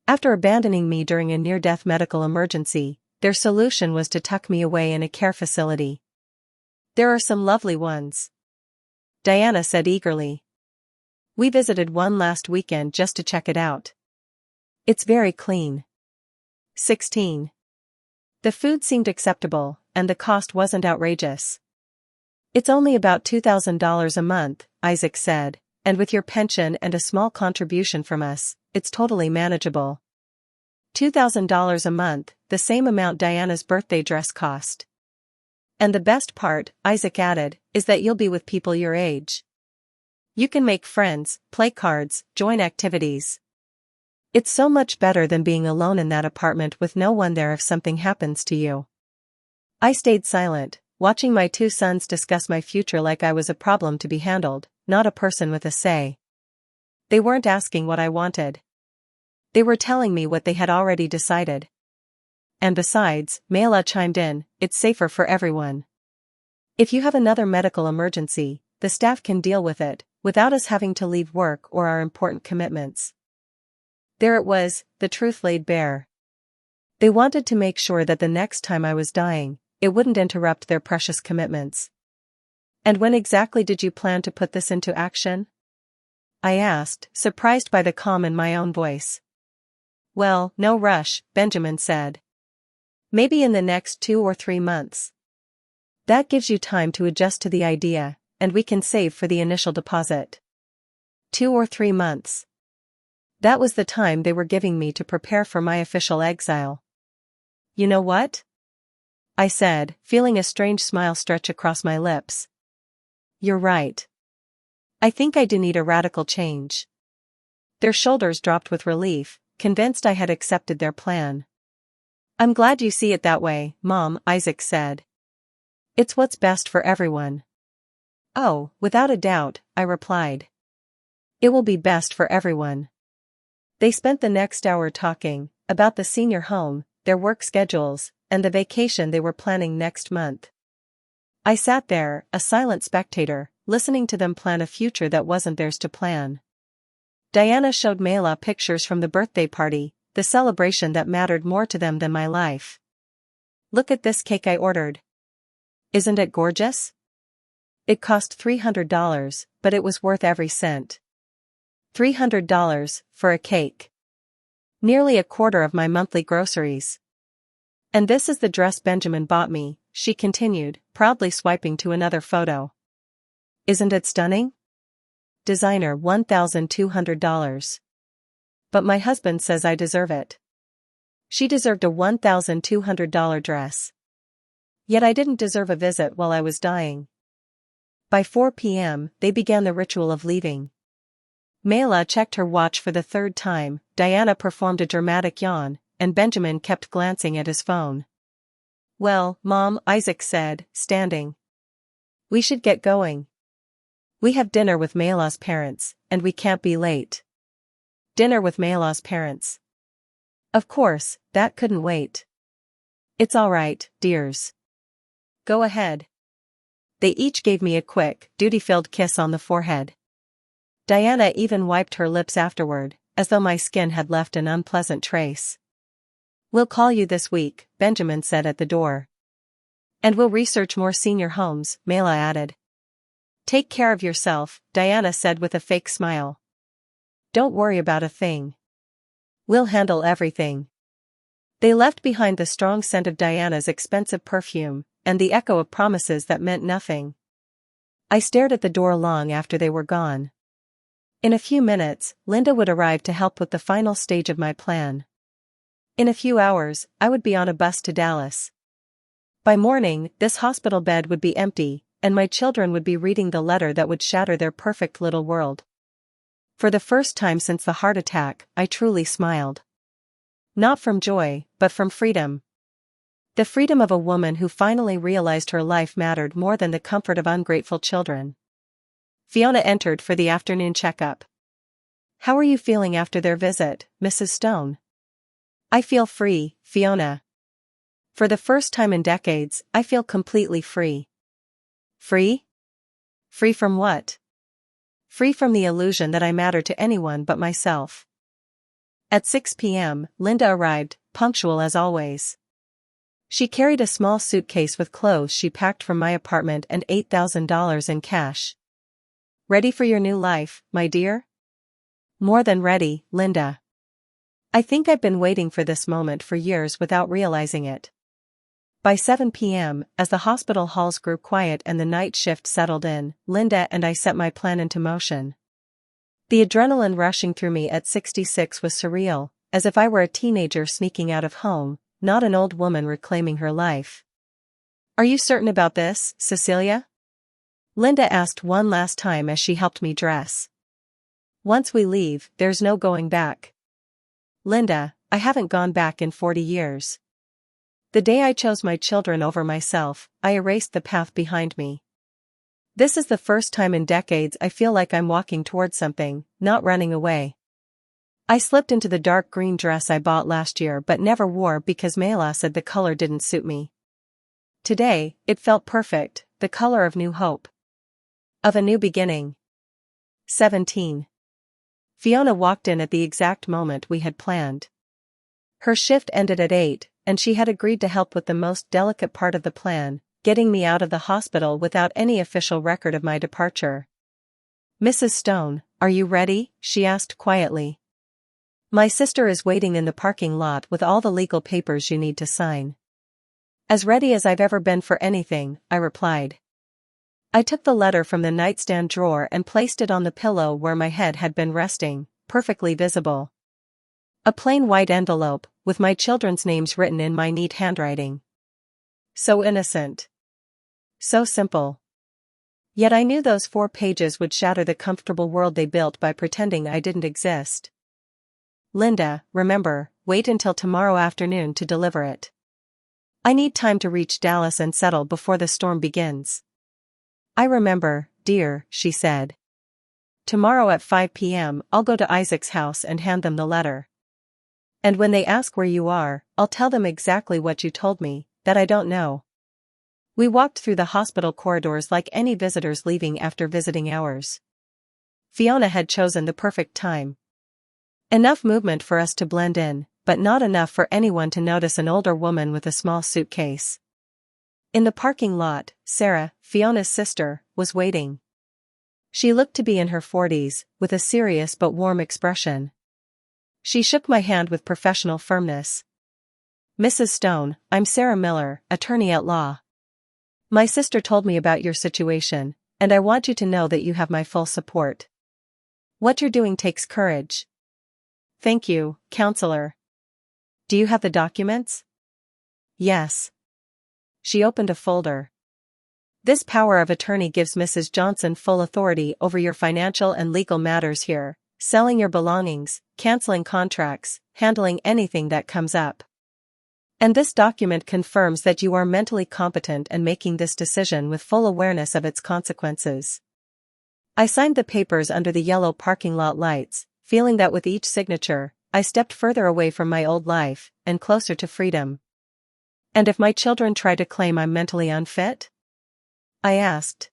After abandoning me during a near-death medical emergency, their solution was to tuck me away in a care facility. There are some lovely ones. Diana said eagerly. We visited one last weekend just to check it out. It's very clean. 16. The food seemed acceptable, and the cost wasn't outrageous. It's only about $2,000 a month, Isaac said, and with your pension and a small contribution from us, it's totally manageable. $2,000 a month, the same amount Diana's birthday dress cost. And the best part, Isaac added, is that you'll be with people your age. You can make friends, play cards, join activities. It's so much better than being alone in that apartment with no one there if something happens to you. I stayed silent, watching my two sons discuss my future like I was a problem to be handled, not a person with a say. They weren't asking what I wanted. They were telling me what they had already decided. And besides, Mayla chimed in, it's safer for everyone. If you have another medical emergency, the staff can deal with it, without us having to leave work or our important commitments. There it was, the truth laid bare. They wanted to make sure that the next time I was dying, it wouldn't interrupt their precious commitments. And when exactly did you plan to put this into action? I asked, surprised by the calm in my own voice. Well, no rush, Benjamin said. Maybe in the next 2 or 3 months. That gives you time to adjust to the idea, and we can save for the initial deposit. 2 or 3 months. That was the time they were giving me to prepare for my official exile. You know what? I said, feeling a strange smile stretch across my lips. You're right. I think I do need a radical change. Their shoulders dropped with relief, convinced I had accepted their plan. I'm glad you see it that way, Mom, Isaac said. It's what's best for everyone. Oh, without a doubt, I replied. It will be best for everyone. They spent the next hour talking about the senior home, their work schedules, and the vacation they were planning next month. I sat there, a silent spectator, listening to them plan a future that wasn't theirs to plan. Diana showed Mayla pictures from the birthday party, the celebration that mattered more to them than my life. Look at this cake I ordered. Isn't it gorgeous? It cost $300, but it was worth every cent. $300 for a cake. Nearly a quarter of my monthly groceries. And this is the dress Benjamin bought me, she continued, proudly swiping to another photo. Isn't it stunning? Designer $1,200. But my husband says I deserve it. She deserved a $1,200 dress. Yet I didn't deserve a visit while I was dying. By 4 p.m., they began the ritual of leaving. Mayla checked her watch for the third time, Diana performed a dramatic yawn, and Benjamin kept glancing at his phone. Well, Mom, Isaac said, standing. We should get going. We have dinner with Mayla's parents, and we can't be late. Dinner with Mayla's parents. Of course, that couldn't wait. It's all right, dears. Go ahead. They each gave me a quick, duty-filled kiss on the forehead. Diana even wiped her lips afterward, as though my skin had left an unpleasant trace. We'll call you this week, Benjamin said at the door. And we'll research more senior homes, Mayla added. Take care of yourself, Diana said with a fake smile. Don't worry about a thing. We'll handle everything. They left behind the strong scent of Diana's expensive perfume, and the echo of promises that meant nothing. I stared at the door long after they were gone. In a few minutes, Linda would arrive to help with the final stage of my plan. In a few hours, I would be on a bus to Dallas. By morning, this hospital bed would be empty, and my children would be reading the letter that would shatter their perfect little world. For the first time since the heart attack, I truly smiled. Not from joy, but from freedom. The freedom of a woman who finally realized her life mattered more than the comfort of ungrateful children. Fiona entered for the afternoon checkup. How are you feeling after their visit, Mrs. Stone? I feel free, Fiona. For the first time in decades, I feel completely free. Free? Free from what? Free from the illusion that I matter to anyone but myself. At 6 p.m., Linda arrived, punctual as always. She carried a small suitcase with clothes she packed from my apartment and $8,000 in cash. Ready for your new life, my dear? More than ready, Linda. I think I've been waiting for this moment for years without realizing it. By 7 p.m., as the hospital halls grew quiet and the night shift settled in, Linda and I set my plan into motion. The adrenaline rushing through me at 66 was surreal, as if I were a teenager sneaking out of home, not an old woman reclaiming her life. Are you certain about this, Cecilia? Linda asked one last time as she helped me dress. Once we leave, there's no going back. Linda, I haven't gone back in 40 years. The day I chose my children over myself, I erased the path behind me. This is the first time in decades I feel like I'm walking towards something, not running away. I slipped into the dark green dress I bought last year but never wore because Mayla said the color didn't suit me. Today, it felt perfect, the color of new hope. Of a new beginning. 17. Fiona walked in at the exact moment we had planned. Her shift ended at 8, and she had agreed to help with the most delicate part of the plan, getting me out of the hospital without any official record of my departure. Mrs. Stone, are you ready? She asked quietly. My sister is waiting in the parking lot with all the legal papers you need to sign. As ready as I've ever been for anything, I replied. I took the letter from the nightstand drawer and placed it on the pillow where my head had been resting, perfectly visible. A plain white envelope, with my children's names written in my neat handwriting. So innocent. So simple. Yet I knew those 4 pages would shatter the comfortable world they built by pretending I didn't exist. Linda, remember, wait until tomorrow afternoon to deliver it. I need time to reach Dallas and settle before the storm begins. I remember, dear, she said. Tomorrow at 5 p.m. I'll go to Isaac's house and hand them the letter. And when they ask where you are, I'll tell them exactly what you told me, that I don't know. We walked through the hospital corridors like any visitors leaving after visiting hours. Fiona had chosen the perfect time. Enough movement for us to blend in, but not enough for anyone to notice an older woman with a small suitcase. In the parking lot, Sarah, Fiona's sister, was waiting. She looked to be in her 40s, with a serious but warm expression. She shook my hand with professional firmness. Mrs. Stone, I'm Sarah Miller, attorney at law. My sister told me about your situation, and I want you to know that you have my full support. What you're doing takes courage. Thank you, counselor. Do you have the documents? Yes. She opened a folder. This power of attorney gives Mrs. Johnson full authority over your financial and legal matters here, selling your belongings, canceling contracts, handling anything that comes up. And this document confirms that you are mentally competent and making this decision with full awareness of its consequences. I signed the papers under the yellow parking lot lights, feeling that with each signature, I stepped further away from my old life, and closer to freedom. And if my children try to claim I'm mentally unfit? I asked.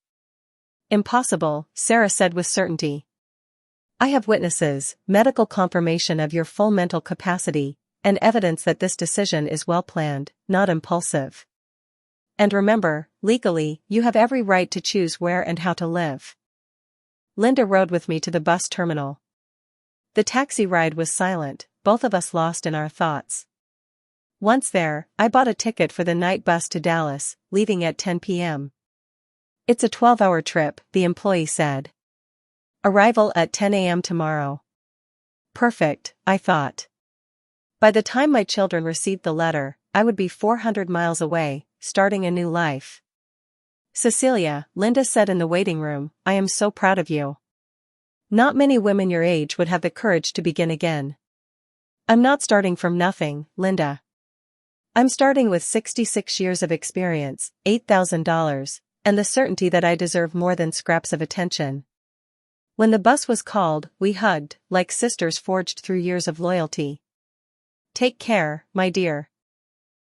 Impossible, Sarah said with certainty. I have witnesses, medical confirmation of your full mental capacity, and evidence that this decision is well planned, not impulsive. And remember, legally, you have every right to choose where and how to live. Linda rode with me to the bus terminal. The taxi ride was silent, both of us lost in our thoughts. Once there, I bought a ticket for the night bus to Dallas, leaving at 10 p.m. It's a 12-hour trip, the employee said. Arrival at 10 a.m. tomorrow. Perfect, I thought. By the time my children received the letter, I would be 400 miles away, starting a new life. Cecilia, Linda said in the waiting room, I am so proud of you. Not many women your age would have the courage to begin again. I'm not starting from nothing, Linda. I'm starting with 66 years of experience, $8,000, and the certainty that I deserve more than scraps of attention. When the bus was called, we hugged, like sisters forged through years of loyalty. Take care, my dear.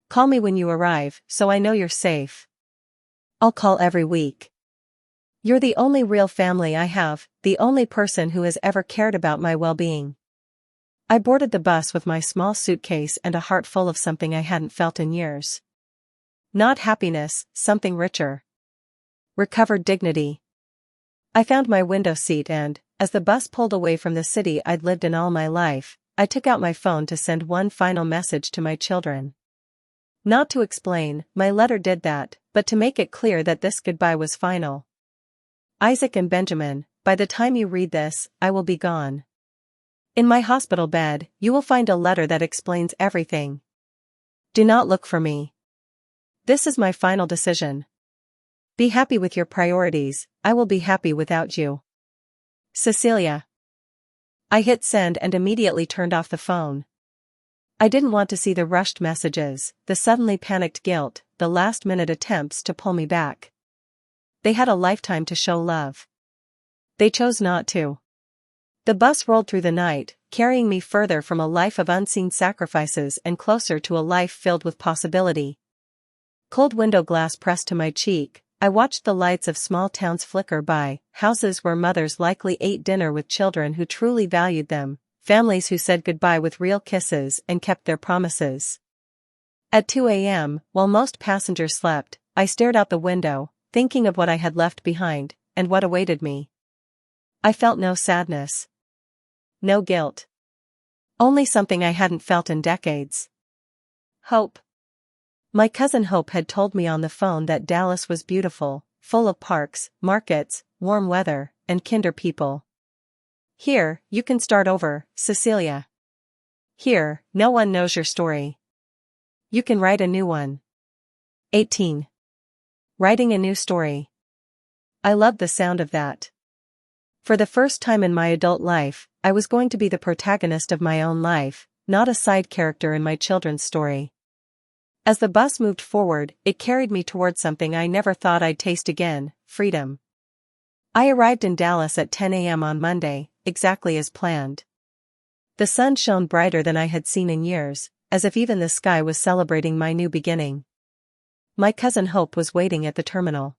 Call me when you arrive, so I know you're safe. I'll call every week. You're the only real family I have, the only person who has ever cared about my well-being. I boarded the bus with my small suitcase and a heart full of something I hadn't felt in years. Not happiness, something richer. Recovered dignity. I found my window seat and, as the bus pulled away from the city I'd lived in all my life, I took out my phone to send one final message to my children. Not to explain, my letter did that, but to make it clear that this goodbye was final. Isaac and Benjamin, by the time you read this, I will be gone. In my hospital bed, you will find a letter that explains everything. Do not look for me. This is my final decision. Be happy with your priorities, I will be happy without you. Cecilia. I hit send and immediately turned off the phone. I didn't want to see the rushed messages, the suddenly panicked guilt, the last-minute attempts to pull me back. They had a lifetime to show love. They chose not to. The bus rolled through the night, carrying me further from a life of unseen sacrifices and closer to a life filled with possibility. Cold window glass pressed to my cheek, I watched the lights of small towns flicker by, houses where mothers likely ate dinner with children who truly valued them, families who said goodbye with real kisses and kept their promises. At 2 a.m., while most passengers slept, I stared out the window, thinking of what I had left behind, and what awaited me. I felt no sadness. No guilt. Only something I hadn't felt in decades. Hope. My cousin Hope had told me on the phone that Dallas was beautiful, full of parks, markets, warm weather, and kinder people. Here, you can start over, Cecilia. Here, no one knows your story. You can write a new one. 18. Writing a new story. I loved the sound of that. For the first time in my adult life, I was going to be the protagonist of my own life, not a side character in my children's story. As the bus moved forward, it carried me towards something I never thought I'd taste again, freedom. I arrived in Dallas at 10 a.m. on Monday, exactly as planned. The sun shone brighter than I had seen in years, as if even the sky was celebrating my new beginning. My cousin Hope was waiting at the terminal.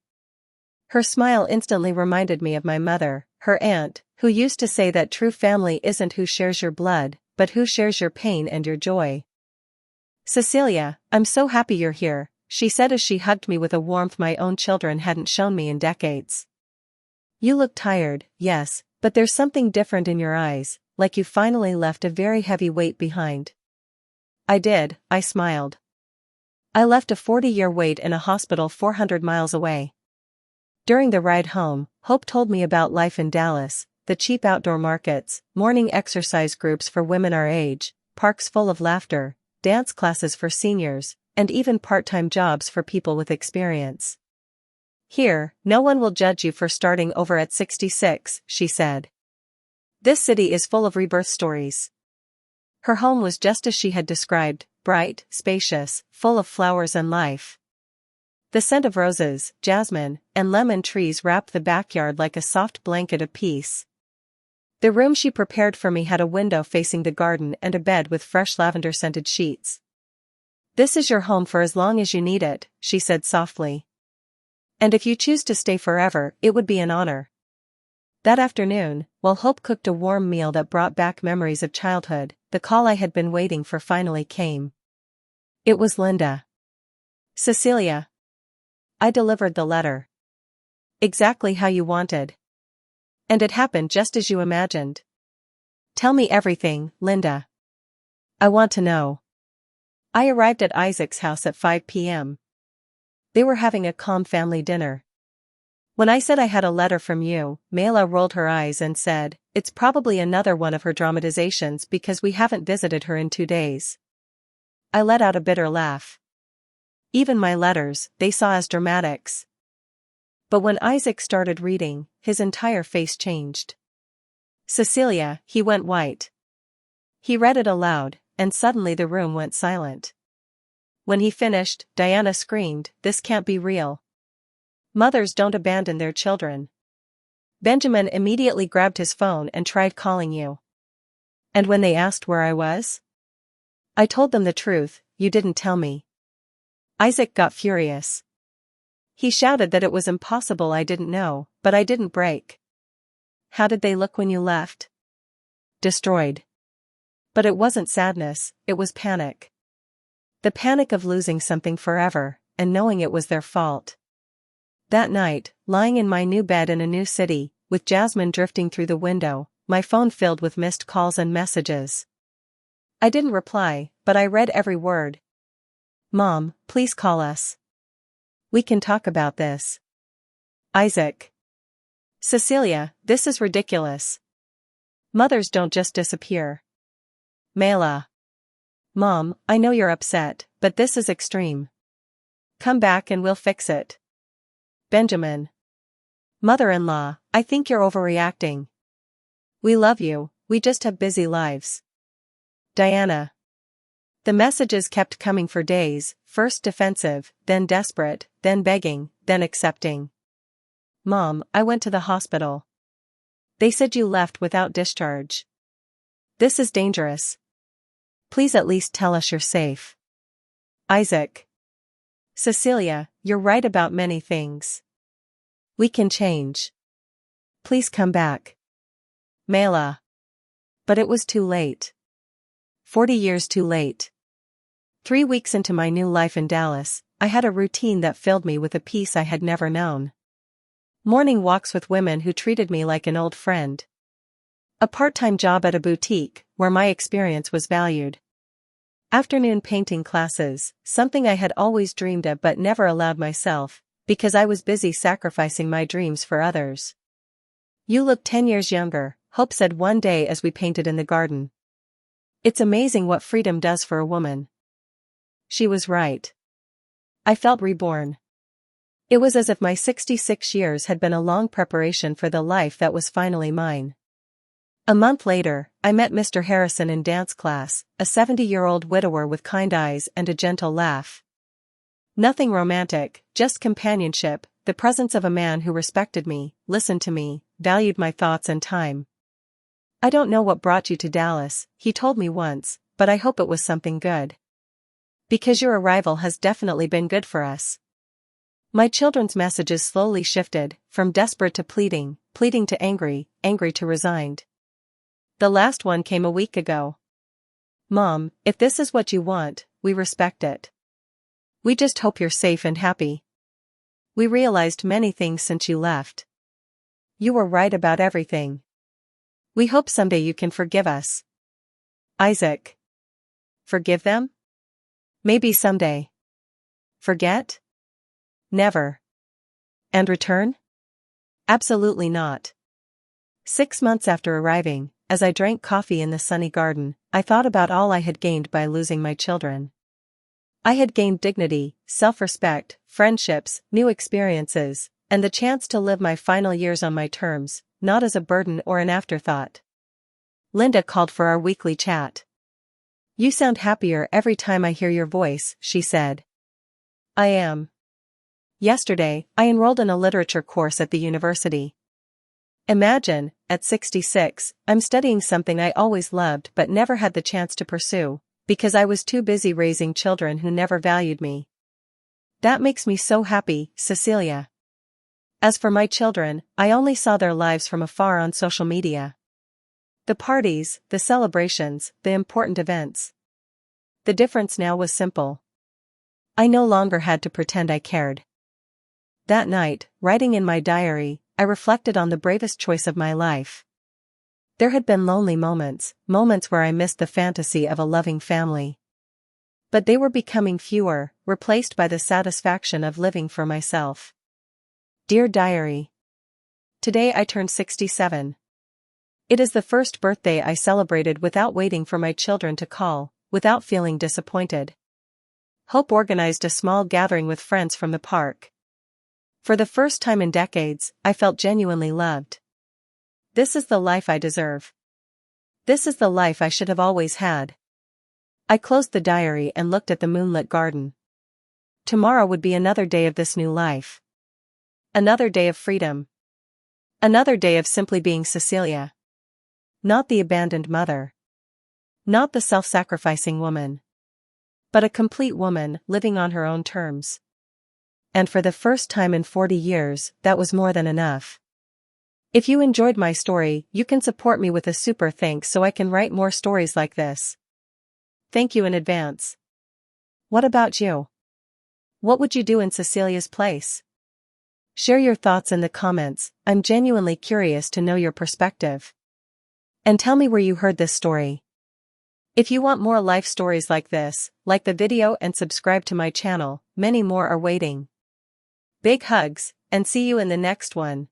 Her smile instantly reminded me of my mother, her aunt, who used to say that true family isn't who shares your blood, but who shares your pain and your joy. Cecilia, I'm so happy you're here, she said as she hugged me with a warmth my own children hadn't shown me in decades. You look tired, yes, but there's something different in your eyes, like you finally left a very heavy weight behind. I did, I smiled. I left a 40-year wait in a hospital 400 miles away. During the ride home, Hope told me about life in Dallas, the cheap outdoor markets, morning exercise groups for women our age, parks full of laughter, dance classes for seniors, and even part-time jobs for people with experience. Here, no one will judge you for starting over at 66, she said. This city is full of rebirth stories. Her home was just as she had described, bright, spacious, full of flowers and life. The scent of roses, jasmine, and lemon trees wrapped the backyard like a soft blanket of peace. The room she prepared for me had a window facing the garden and a bed with fresh lavender-scented sheets. This is your home for as long as you need it, she said softly. And if you choose to stay forever, it would be an honor. That afternoon, while Hope cooked a warm meal that brought back memories of childhood, the call I had been waiting for finally came. It was Linda. Cecilia. I delivered the letter. Exactly how you wanted. And it happened just as you imagined. Tell me everything, Linda. I want to know. I arrived at Isaac's house at 5 p.m. They were having a calm family dinner. When I said I had a letter from you, Mayla rolled her eyes and said, it's probably another one of her dramatizations because we haven't visited her in 2 days. I let out a bitter laugh. Even my letters, they saw as dramatics. But when Isaac started reading, his entire face changed. Cecilia, he went white. He read it aloud, and suddenly the room went silent. When he finished, Diana screamed, this can't be real. Mothers don't abandon their children. Benjamin immediately grabbed his phone and tried calling you. And when they asked where I was? I told them the truth, you didn't tell me. Isaac got furious. He shouted that it was impossible I didn't know, but I didn't break. How did they look when you left? Destroyed. But it wasn't sadness, it was panic. The panic of losing something forever, and knowing it was their fault. That night, lying in my new bed in a new city, with Jasmine drifting through the window, my phone filled with missed calls and messages. I didn't reply, but I read every word. Mom, please call us. We can talk about this. Isaac. Cecilia, this is ridiculous. Mothers don't just disappear. Mayla. Mom, I know you're upset, but this is extreme. Come back and we'll fix it. Benjamin. Mother-in-law, I think you're overreacting. We love you, we just have busy lives. Diana. The messages kept coming for days, first defensive, then desperate, then begging, then accepting. Mom, I went to the hospital. They said you left without discharge. This is dangerous. Please at least tell us you're safe. Isaac. Cecilia, you're right about many things. We can change. Please come back. Mayla. But it was too late. 40 years too late. 3 weeks into my new life in Dallas, I had a routine that filled me with a peace I had never known. Morning walks with women who treated me like an old friend. A part-time job at a boutique, where my experience was valued. Afternoon painting classes, something I had always dreamed of but never allowed myself, because I was busy sacrificing my dreams for others. You look 10 years younger, Hope said one day as we painted in the garden. It's amazing what freedom does for a woman. She was right. I felt reborn. It was as if my 66 years had been a long preparation for the life that was finally mine. A month later, I met Mr. Harrison in dance class, a 70-year-old widower with kind eyes and a gentle laugh. Nothing romantic, just companionship, the presence of a man who respected me, listened to me, valued my thoughts and time. I don't know what brought you to Dallas, he told me once, but I hope it was something good. Because your arrival has definitely been good for us. My children's messages slowly shifted, from desperate to pleading, pleading to angry, angry to resigned. The last one came a week ago. Mom, if this is what you want, we respect it. We just hope you're safe and happy. We realized many things since you left. You were right about everything. We hope someday you can forgive us. Isaac. Forgive them? Maybe someday. Forget? Never. And return? Absolutely not. 6 months after arriving, as I drank coffee in the sunny garden, I thought about all I had gained by losing my children. I had gained dignity, self-respect, friendships, new experiences, and the chance to live my final years on my terms, not as a burden or an afterthought. Linda called for our weekly chat. You sound happier every time I hear your voice, she said. I am. Yesterday, I enrolled in a literature course at the university. Imagine, at 66, I'm studying something I always loved but never had the chance to pursue, because I was too busy raising children who never valued me. That makes me so happy, Cecilia. As for my children, I only saw their lives from afar on social media. The parties, the celebrations, the important events. The difference now was simple. I no longer had to pretend I cared. That night, writing in my diary, I reflected on the bravest choice of my life. There had been lonely moments, moments where I missed the fantasy of a loving family. But they were becoming fewer, replaced by the satisfaction of living for myself. Dear Diary. Today I turned 67. It is the first birthday I celebrated without waiting for my children to call, without feeling disappointed. Hope organized a small gathering with friends from the park. For the first time in decades, I felt genuinely loved. This is the life I deserve. This is the life I should have always had. I closed the diary and looked at the moonlit garden. Tomorrow would be another day of this new life. Another day of freedom. Another day of simply being Cecilia. Not the abandoned mother. Not the self-sacrificing woman. But a complete woman living on her own terms. And for the first time in 40 years, that was more than enough. If you enjoyed my story, you can support me with a super thanks so I can write more stories like this. Thank you in advance. What about you? What would you do in Cecilia's place? Share your thoughts in the comments, I'm genuinely curious to know your perspective. And tell me where you heard this story. If you want more life stories like this, like the video and subscribe to my channel, many more are waiting. Big hugs, and see you in the next one.